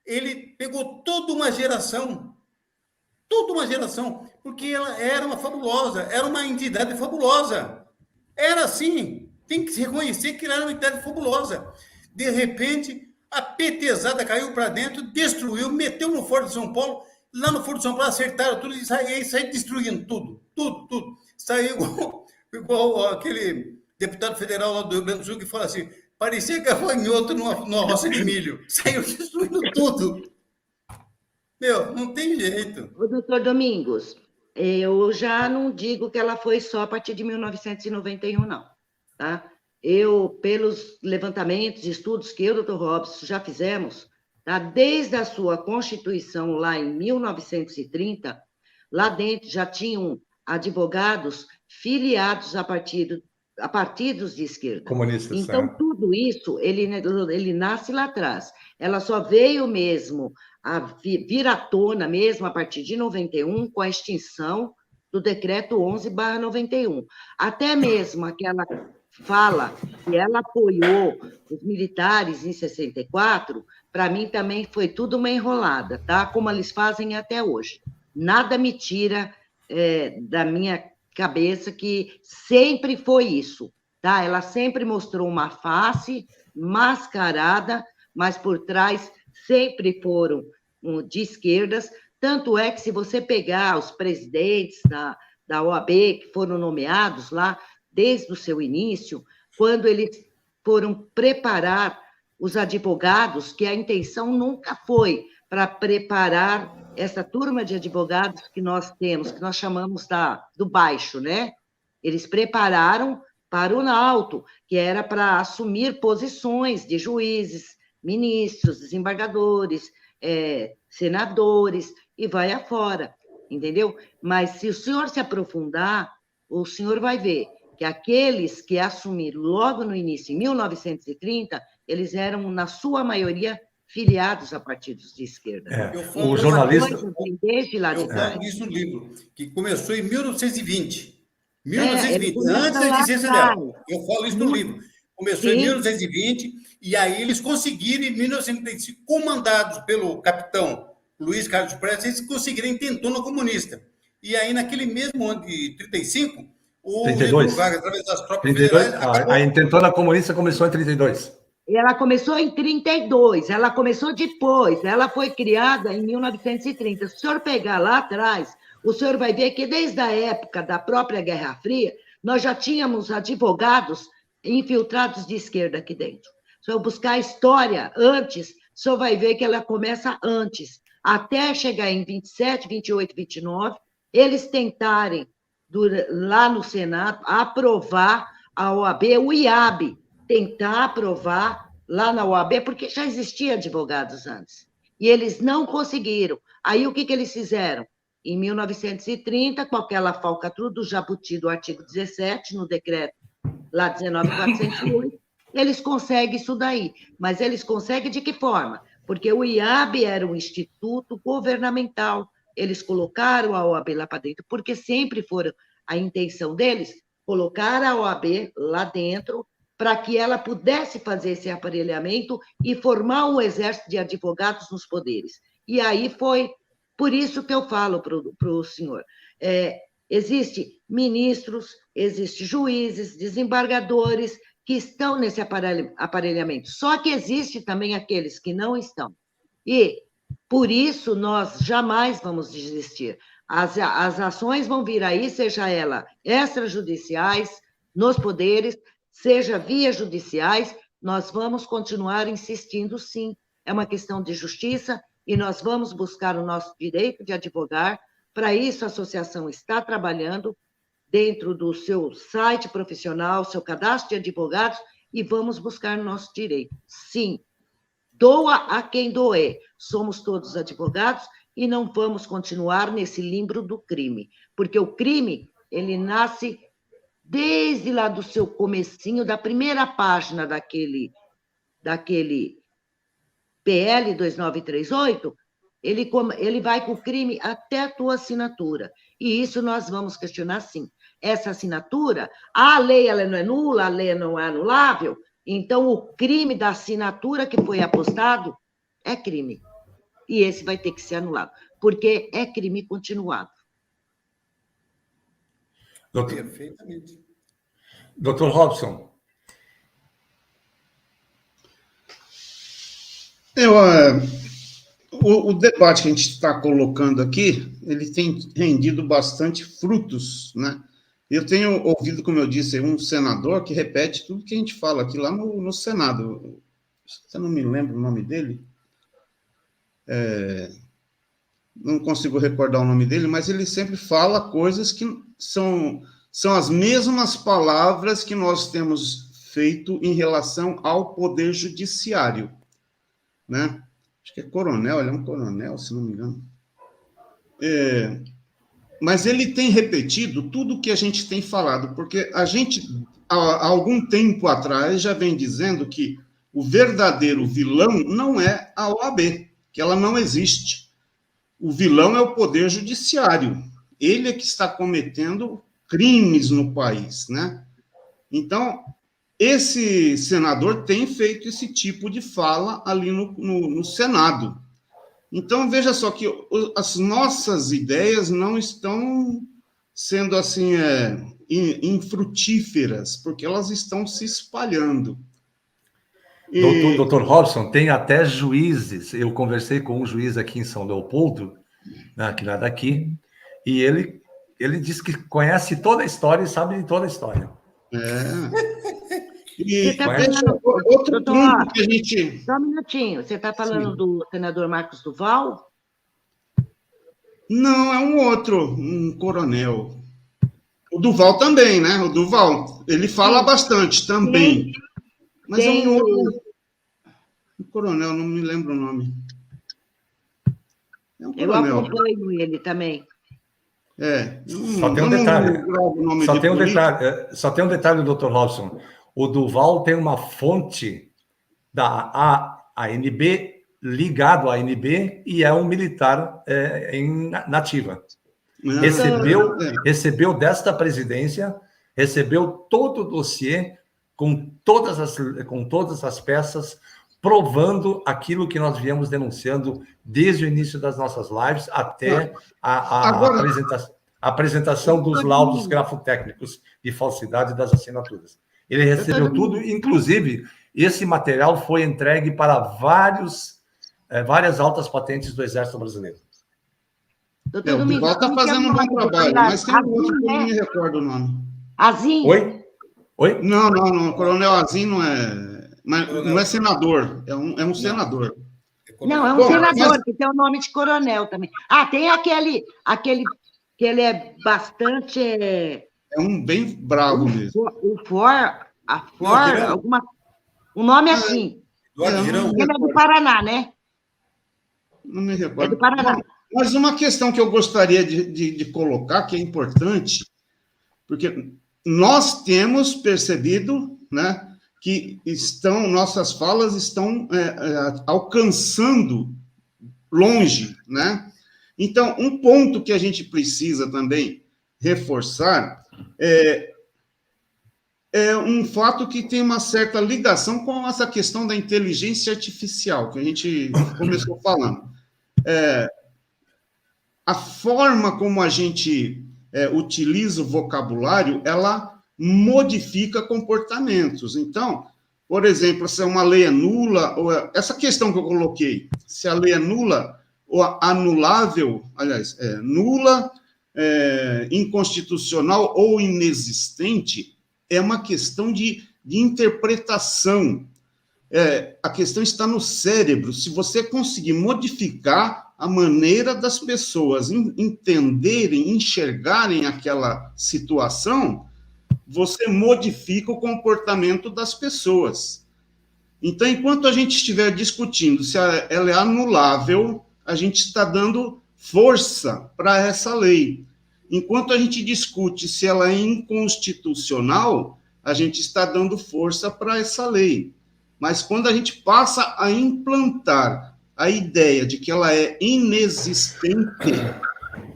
ele pegou toda uma geração, porque ela era uma fabulosa, era uma entidade fabulosa. Era assim, tem que se reconhecer que ela era uma entidade fabulosa. De repente, a PTzada caiu para dentro, destruiu, meteu no Foro de São Paulo, lá no Foro de São Paulo acertaram tudo e saiu destruindo tudo. Saiu igual aquele deputado federal lá do Rio Grande do Sul que fala assim, parecia gafanhoto numa roça de milho. Saiu destruindo tudo. Meu, não tem jeito. Ô, doutor Domingos, eu já não digo que ela foi só a partir de 1991, não. Tá? Pelos levantamentos, estudos que eu e o doutor Robson já fizemos, tá? Desde a sua Constituição lá em 1930, lá dentro já tinham advogados filiados a partidos de esquerda. Comunistas. Então, tudo isso, ele nasce lá atrás. Ela só veio mesmo a vir à tona mesmo a partir de 91, com a extinção do decreto 11/91. Até mesmo aquela fala que ela apoiou os militares em 64, para mim também foi tudo uma enrolada, tá? Como eles fazem até hoje. Nada me tira da minha cabeça que sempre foi isso, tá? Ela sempre mostrou uma face mascarada, mas por trás sempre foram de esquerdas, tanto é que se você pegar os presidentes da OAB que foram nomeados lá, desde o seu início, quando eles foram preparar os advogados, que a intenção nunca foi para preparar essa turma de advogados que nós temos, que nós chamamos do baixo, né? Eles prepararam para o alto, que era para assumir posições de juízes, ministros, desembargadores, senadores, e vai afora, entendeu? Mas se o senhor se aprofundar, o senhor vai ver que aqueles que assumiram logo no início, em 1930, eles eram, na sua maioria, filiados a partidos de esquerda. O jornalista... Desde lá de Eu trás. falo isso no livro, que começou em 1920. Ele 1920, começa antes da lá existência atrás. dela. Eu falo isso no livro. Começou em 1920, e aí eles conseguiram, em 1935, comandados pelo capitão Luiz Carlos Prestes, eles conseguiram a intentona comunista. E aí, naquele mesmo ano de 35, o 32. Getúlio Vargas, através das tropas 32, federais, acabou... a intentona comunista começou em 32. Ela começou em 32, ela começou depois, ela foi criada em 1930. Se o senhor pegar lá atrás, o senhor vai ver que desde a época da própria Guerra Fria, nós já tínhamos advogados infiltrados de esquerda aqui dentro. Se eu buscar a história antes, o senhor vai ver que ela começa antes. Até chegar em 27, 28, 29, eles tentarem, lá no Senado, aprovar a OAB, o IAB, tentar aprovar lá na OAB, porque já existia advogados antes. E eles não conseguiram. Aí, o que eles fizeram? Em 1930, com aquela falcatrua do Jabuti do artigo 17, no decreto lá 19.408, eles conseguem isso daí. Mas eles conseguem de que forma? Porque o IAB era um instituto governamental. Eles colocaram a OAB lá para dentro, porque sempre foram a intenção deles colocar a OAB lá dentro para que ela pudesse fazer esse aparelhamento e formar um exército de advogados nos poderes. E aí foi por isso que eu falo para o senhor. Existem ministros, existem juízes, desembargadores que estão nesse aparelhamento. Só que existe também aqueles que não estão. E, por isso, nós jamais vamos desistir. As ações vão vir aí, seja ela extrajudiciais, nos poderes, seja via judiciais, nós vamos continuar insistindo, sim. É uma questão de justiça e nós vamos buscar o nosso direito de advogar. Para isso, a associação está trabalhando dentro do seu site profissional, seu cadastro de advogados, e vamos buscar o nosso direito. Sim, doa a quem doer. Somos todos advogados e não vamos continuar nesse limbo do crime, porque o crime, ele nasce desde lá do seu comecinho, da primeira página daquele PL 2938, ele vai com o crime até a tua assinatura. E isso nós vamos questionar, sim. Essa assinatura, a lei ela não é nula, a lei não é anulável, então o crime da assinatura que foi apostado é crime. E esse vai ter que ser anulado, porque é crime continuado. Perfeitamente. Doutor Robson. O debate que a gente está colocando aqui, ele tem rendido bastante frutos, né? Eu tenho ouvido, como eu disse, um senador que repete tudo que a gente fala aqui lá no Senado. Eu não me lembro o nome dele. Não consigo recordar o nome dele, mas ele sempre fala coisas que são as mesmas palavras que nós temos feito em relação ao Poder Judiciário, né? Acho que é coronel, ele é um coronel, se não me engano. Mas ele tem repetido tudo o que a gente tem falado, porque a gente, há algum tempo atrás, já vem dizendo que o verdadeiro vilão não é a OAB, que ela não existe. O vilão é o Poder Judiciário. Ele é que está cometendo crimes no país, né? Então, esse senador tem feito esse tipo de fala ali no Senado. Então, veja só que as nossas ideias não estão sendo assim infrutíferas, porque elas estão se espalhando. Doutor Robson, tem até juízes. Eu conversei com um juiz aqui em São Leopoldo, que não é daqui, e ele disse que conhece toda a história e sabe de toda a história. E outro ponto que a gente... Só um minutinho, você está falando do senador Marcos Duval? Não, é um outro, um coronel. O Duval também, né? O Duval, ele fala bastante também. Mas é um outro... Um coronel, não me lembro o nome. É um coronel. Eu acompanho ele também. Só tem um detalhe. Só tem um detalhe, Dr. Robson. O Duval tem uma fonte da ANB ligado à ANB e é um militar em nativa. Recebeu desta presidência, recebeu todo o dossiê com todas as peças, provando aquilo que nós viemos denunciando desde o início das nossas lives até a apresentação dos laudos grafotécnicos de falsidade das assinaturas. Ele recebeu tudo, inclusive, esse material foi entregue para várias altas patentes do Exército Brasileiro. O Duval está fazendo um bom trabalho, mas tem um outro que eu não me recordo o nome. Azim? Oi? Não, Coronel Azim não é... Mas não é senador, é um senador. Não, é um senador, que tem o nome de coronel também. Tem aquele que ele é bastante... É um bem bravo mesmo. O nome é assim. Ele é do Paraná, né? Não me recordo. É do Paraná. Mas uma questão que eu gostaria de colocar, que é importante, porque nós temos percebido, né, que nossas falas estão alcançando longe, né? Então, um ponto que a gente precisa também reforçar é um fato que tem uma certa ligação com essa questão da inteligência artificial, que a gente começou falando. A forma como a gente utiliza o vocabulário, ela modifica comportamentos. Então, por exemplo, se uma lei é nula, ou essa questão que eu coloquei, se a lei é nula ou anulável, aliás, nula, inconstitucional ou inexistente, é uma questão de interpretação. A questão está no cérebro. Se você conseguir modificar a maneira das pessoas entenderem, enxergarem aquela situação, você modifica o comportamento das pessoas. Então, enquanto a gente estiver discutindo se ela é anulável, a gente está dando força para essa lei. Enquanto a gente discute se ela é inconstitucional, a gente está dando força para essa lei. Mas quando a gente passa a implantar a ideia de que ela é inexistente,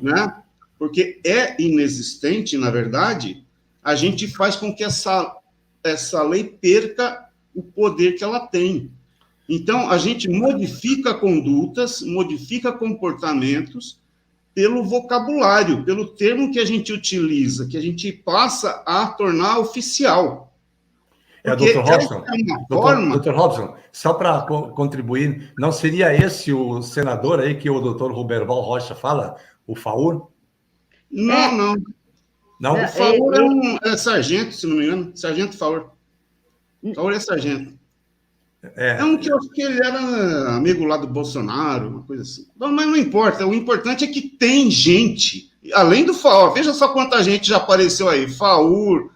né? Porque é inexistente, na verdade, a gente faz com que essa lei perca o poder que ela tem. Então, a gente modifica condutas, modifica comportamentos pelo vocabulário, pelo termo que a gente utiliza, que a gente passa a tornar oficial. Dr. Robson, só para contribuir, não seria esse o senador aí que o Dr. Roberval Rocha fala, o Faur? Não. O Faur é sargento, se não me engano, sargento Faur. Faur é sargento. É um que eu acho que ele era amigo lá do Bolsonaro, uma coisa assim. Mas não importa, o importante é que tem gente, além do Faur, veja só quanta gente já apareceu aí, Faur,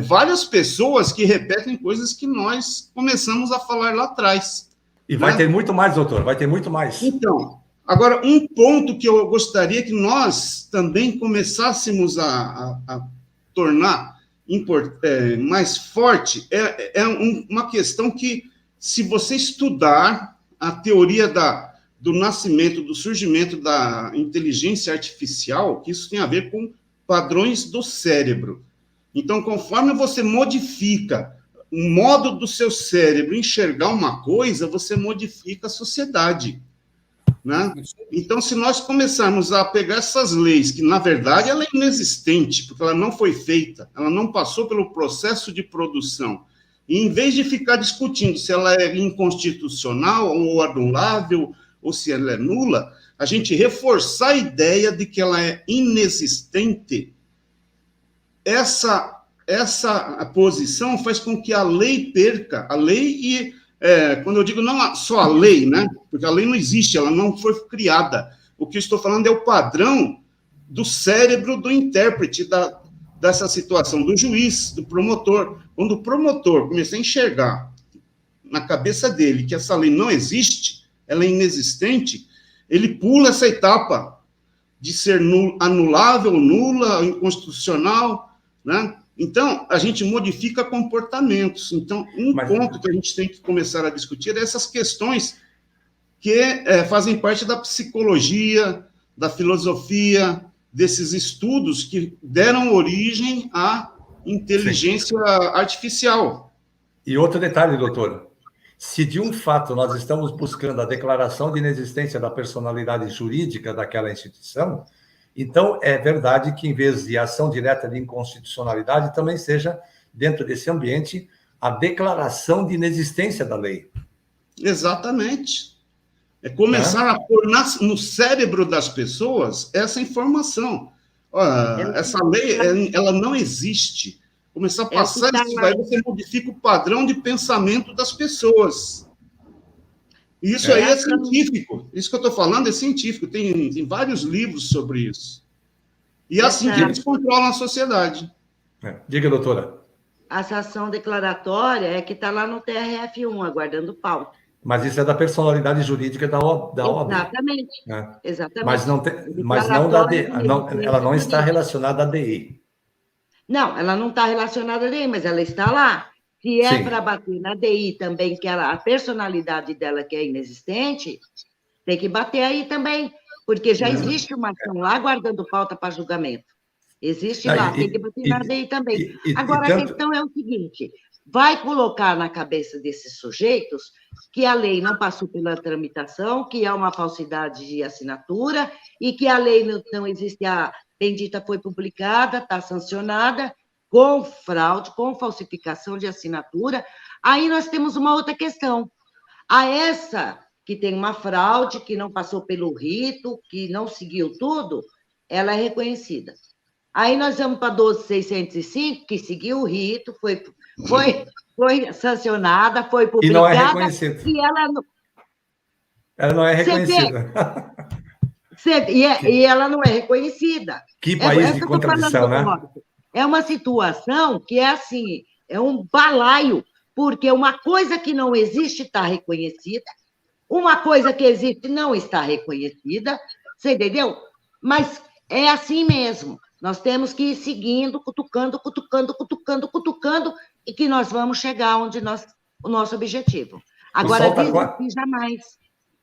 várias pessoas que repetem coisas que nós começamos a falar lá atrás. E vai ter muito mais, doutor, vai ter muito mais. Então, agora, um ponto que eu gostaria que nós também começássemos a tornar mais forte é uma questão que, se você estudar a teoria do nascimento, do surgimento da inteligência artificial, que isso tem a ver com padrões do cérebro. Então, conforme você modifica o modo do seu cérebro enxergar uma coisa, você modifica a sociedade, né? Então, se nós começarmos a pegar essas leis, que, na verdade, ela é inexistente, porque ela não foi feita, ela não passou pelo processo de produção, e em vez de ficar discutindo se ela é inconstitucional ou anulável, ou se ela é nula, a gente reforçar a ideia de que ela é inexistente. Essa posição faz com que a lei perca, a lei e, quando eu digo não só a lei, né? Porque a lei não existe, ela não foi criada. O que eu estou falando é o padrão do cérebro do intérprete dessa situação, do juiz, do promotor. Quando o promotor começar a enxergar na cabeça dele que essa lei não existe, ela é inexistente, ele pula essa etapa de ser anulável, nula, inconstitucional, né? Então, a gente modifica comportamentos. Então, ponto que a gente tem que começar a discutir é essas questões que fazem parte da psicologia, da filosofia, desses estudos que deram origem à inteligência artificial. E outro detalhe, doutor. Se de um fato nós estamos buscando a declaração de inexistência da personalidade jurídica daquela instituição, então é verdade que, em vez de ação direta de inconstitucionalidade, também seja, dentro desse ambiente, a declaração de inexistência da lei. Exatamente. É começar a pôr no cérebro das pessoas essa informação. Essa lei, ela não existe. Começar a passar isso daí, você modifica o padrão de pensamento das pessoas. E isso aí é científico. Isso que eu estou falando é científico. Tem vários livros sobre isso. E é assim que eles controlam a sociedade. Diga, doutora. Essa ação declaratória é que está lá no TRF1, aguardando pauta. Mas isso é da personalidade jurídica da OAB. Exatamente. Exatamente. Mas ela não está relacionada à DI. Não, ela não está relacionada a DI, mas ela está lá. Se é para bater na DI também, que a personalidade dela que é inexistente, tem que bater aí também, porque já existe uma ação lá aguardando pauta para julgamento. Existe lá, tem que bater na DI também. Agora, a questão é o seguinte, vai colocar na cabeça desses sujeitos que a lei não passou pela tramitação, que há uma falsidade de assinatura e que a lei não existe, a bendita foi publicada, está sancionada, com fraude, com falsificação de assinatura. Aí nós temos uma outra questão. A essa que tem uma fraude, que não passou pelo rito, que não seguiu tudo, ela é reconhecida. Aí nós vamos para a 12.605, que seguiu o rito, foi sancionada, foi publicada. E não é reconhecida. Ela não é reconhecida. E ela não é reconhecida. Que país de contradição, né? É uma situação que é assim, é um balaio, porque uma coisa que não existe está reconhecida, uma coisa que existe não está reconhecida, você entendeu? Mas é assim mesmo. Nós temos que ir seguindo, cutucando, e que nós vamos chegar onde o nosso objetivo. Agora,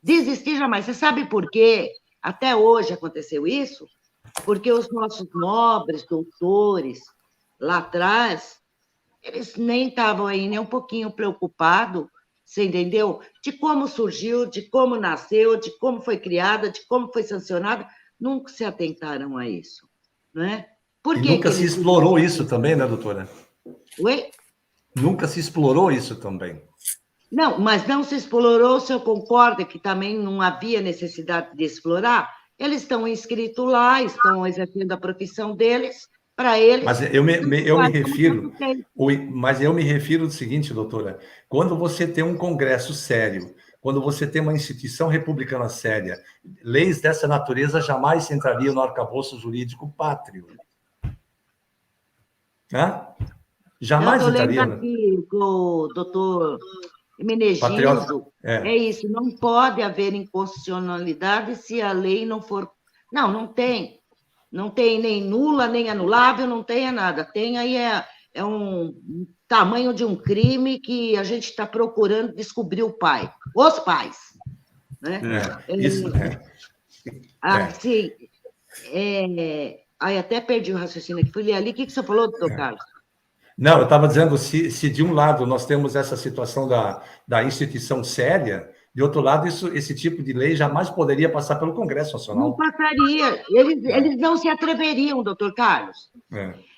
desistir jamais. Você sabe por quê? Até hoje aconteceu isso? Porque os nossos nobres doutores, lá atrás, eles nem estavam aí nem um pouquinho preocupados, você entendeu? De como surgiu, de como nasceu, de como foi criada, de como foi sancionada, nunca se atentaram a isso. Não é? Por que nunca se explorou isso também, né, doutora? Oi? Nunca se explorou isso também. Não, mas não se explorou, se eu concordo que também não havia necessidade de explorar. Eles estão inscritos lá, estão exercendo a profissão deles, para eles... Mas eu me refiro ao seguinte, doutora, quando você tem um congresso sério, quando você tem uma instituição republicana séria, leis dessa natureza jamais entrariam no arcabouço jurídico pátrio. Jamais entraria. Eu estou lendo aqui com o doutor Menegindo, é isso, não pode haver inconstitucionalidade se a lei não for... Não tem. Não tem nem nula, nem anulável, não tem nada. Tem aí é um tamanho de um crime que a gente está procurando descobrir os pais. Né? Assim, aí até perdi o raciocínio aqui, fui ler ali. O que você falou, doutor Carlos? Não, eu estava dizendo, se de um lado nós temos essa situação da instituição séria, de outro lado, esse tipo de lei jamais poderia passar pelo Congresso Nacional. Não passaria. Eles não se atreveriam, doutor Carlos.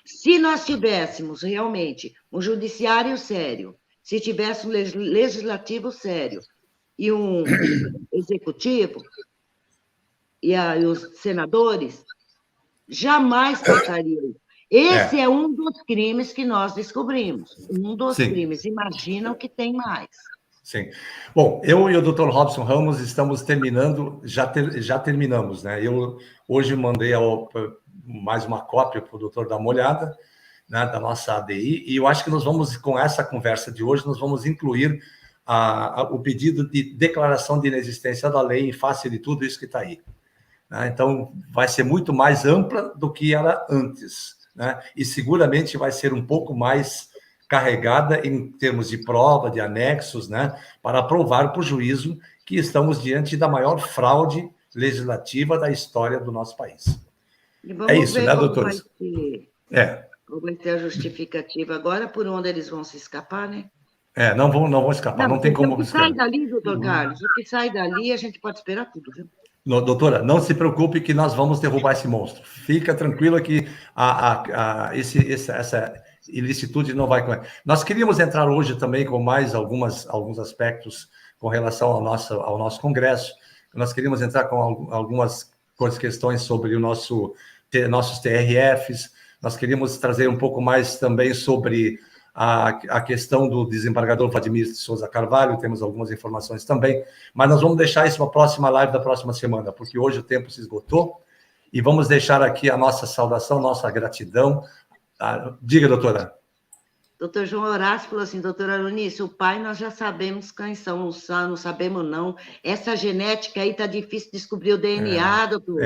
Se nós tivéssemos realmente um judiciário sério, se tivesse um legislativo sério e um executivo, e os senadores, jamais passariam. Esse é um dos crimes que nós descobrimos. Um dos crimes. Imaginam que tem mais. Sim. Bom, eu e o Dr. Robson Ramos estamos terminando, já terminamos, né? Eu hoje mandei mais uma cópia para o doutor dar uma olhada, né, da nossa ADI, e eu acho que nós vamos, com essa conversa de hoje, nós vamos incluir o pedido de declaração de inexistência da lei em face de tudo isso que está aí. né? Então, vai ser muito mais ampla do que era antes, né? E seguramente vai ser um pouco mais carregada em termos de prova, de anexos, né? Para provar para o juízo que estamos diante da maior fraude legislativa da história do nosso país. E vamos isso, ver né, como doutores? qual vai ser a justificativa agora, por onde eles vão se escapar, né? Não vão escapar, não tem como O que escapar. sai dali, doutor Carlos, o que sai dali, a gente pode esperar tudo, viu? Doutora, não se preocupe que nós vamos derrubar esse monstro. Fica tranquila que essa ilicitude não vai... Nós queríamos entrar hoje também com mais alguns aspectos com relação ao nosso Congresso. Nós queríamos entrar com algumas questões sobre nossos TRFs. Nós queríamos trazer um pouco mais também sobre a questão do desembargador Vladimir de Souza Carvalho, temos algumas informações também, mas nós vamos deixar isso para a próxima live da próxima semana, porque hoje o tempo se esgotou, e vamos deixar aqui a nossa saudação, nossa gratidão. Diga, doutora. Doutor João Horácio falou assim, doutora Eunice, o pai nós já sabemos quem são, não sabemos não. Essa genética aí tá difícil de descobrir o DNA, doutor.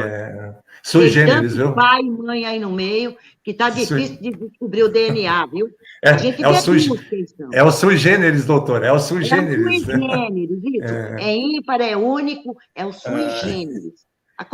Sui generis, viu? Pai e mãe aí no meio, que tá difícil de descobrir o DNA, viu? A gente é o sui generis, doutor, é o sui generis. É o sui generis, isso. É ímpar, é único, é o sui generis.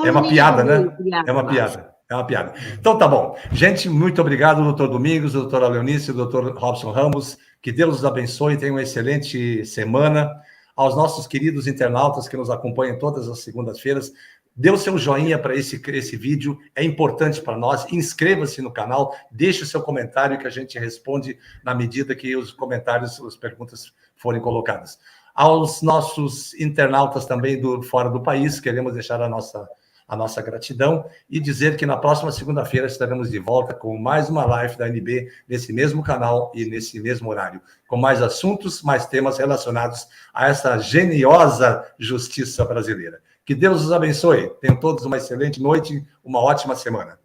É uma piada, né? É uma piada. É uma piada. Então, tá bom. Gente, muito obrigado, doutor Domingos, doutora Leonice, doutor Robson Ramos. Que Deus os abençoe, tenham uma excelente semana. Aos nossos queridos internautas que nos acompanham todas as segundas-feiras, dê o seu joinha para esse vídeo, é importante para nós. Inscreva-se no canal, deixe o seu comentário que a gente responde na medida que os comentários, as perguntas forem colocadas. Aos nossos internautas também fora do país, queremos deixar a nossa gratidão e dizer que na próxima segunda-feira estaremos de volta com mais uma live da NB, nesse mesmo canal e nesse mesmo horário, com mais assuntos, mais temas relacionados a essa geniosa justiça brasileira. Que Deus os abençoe. Tenham todos uma excelente noite, uma ótima semana.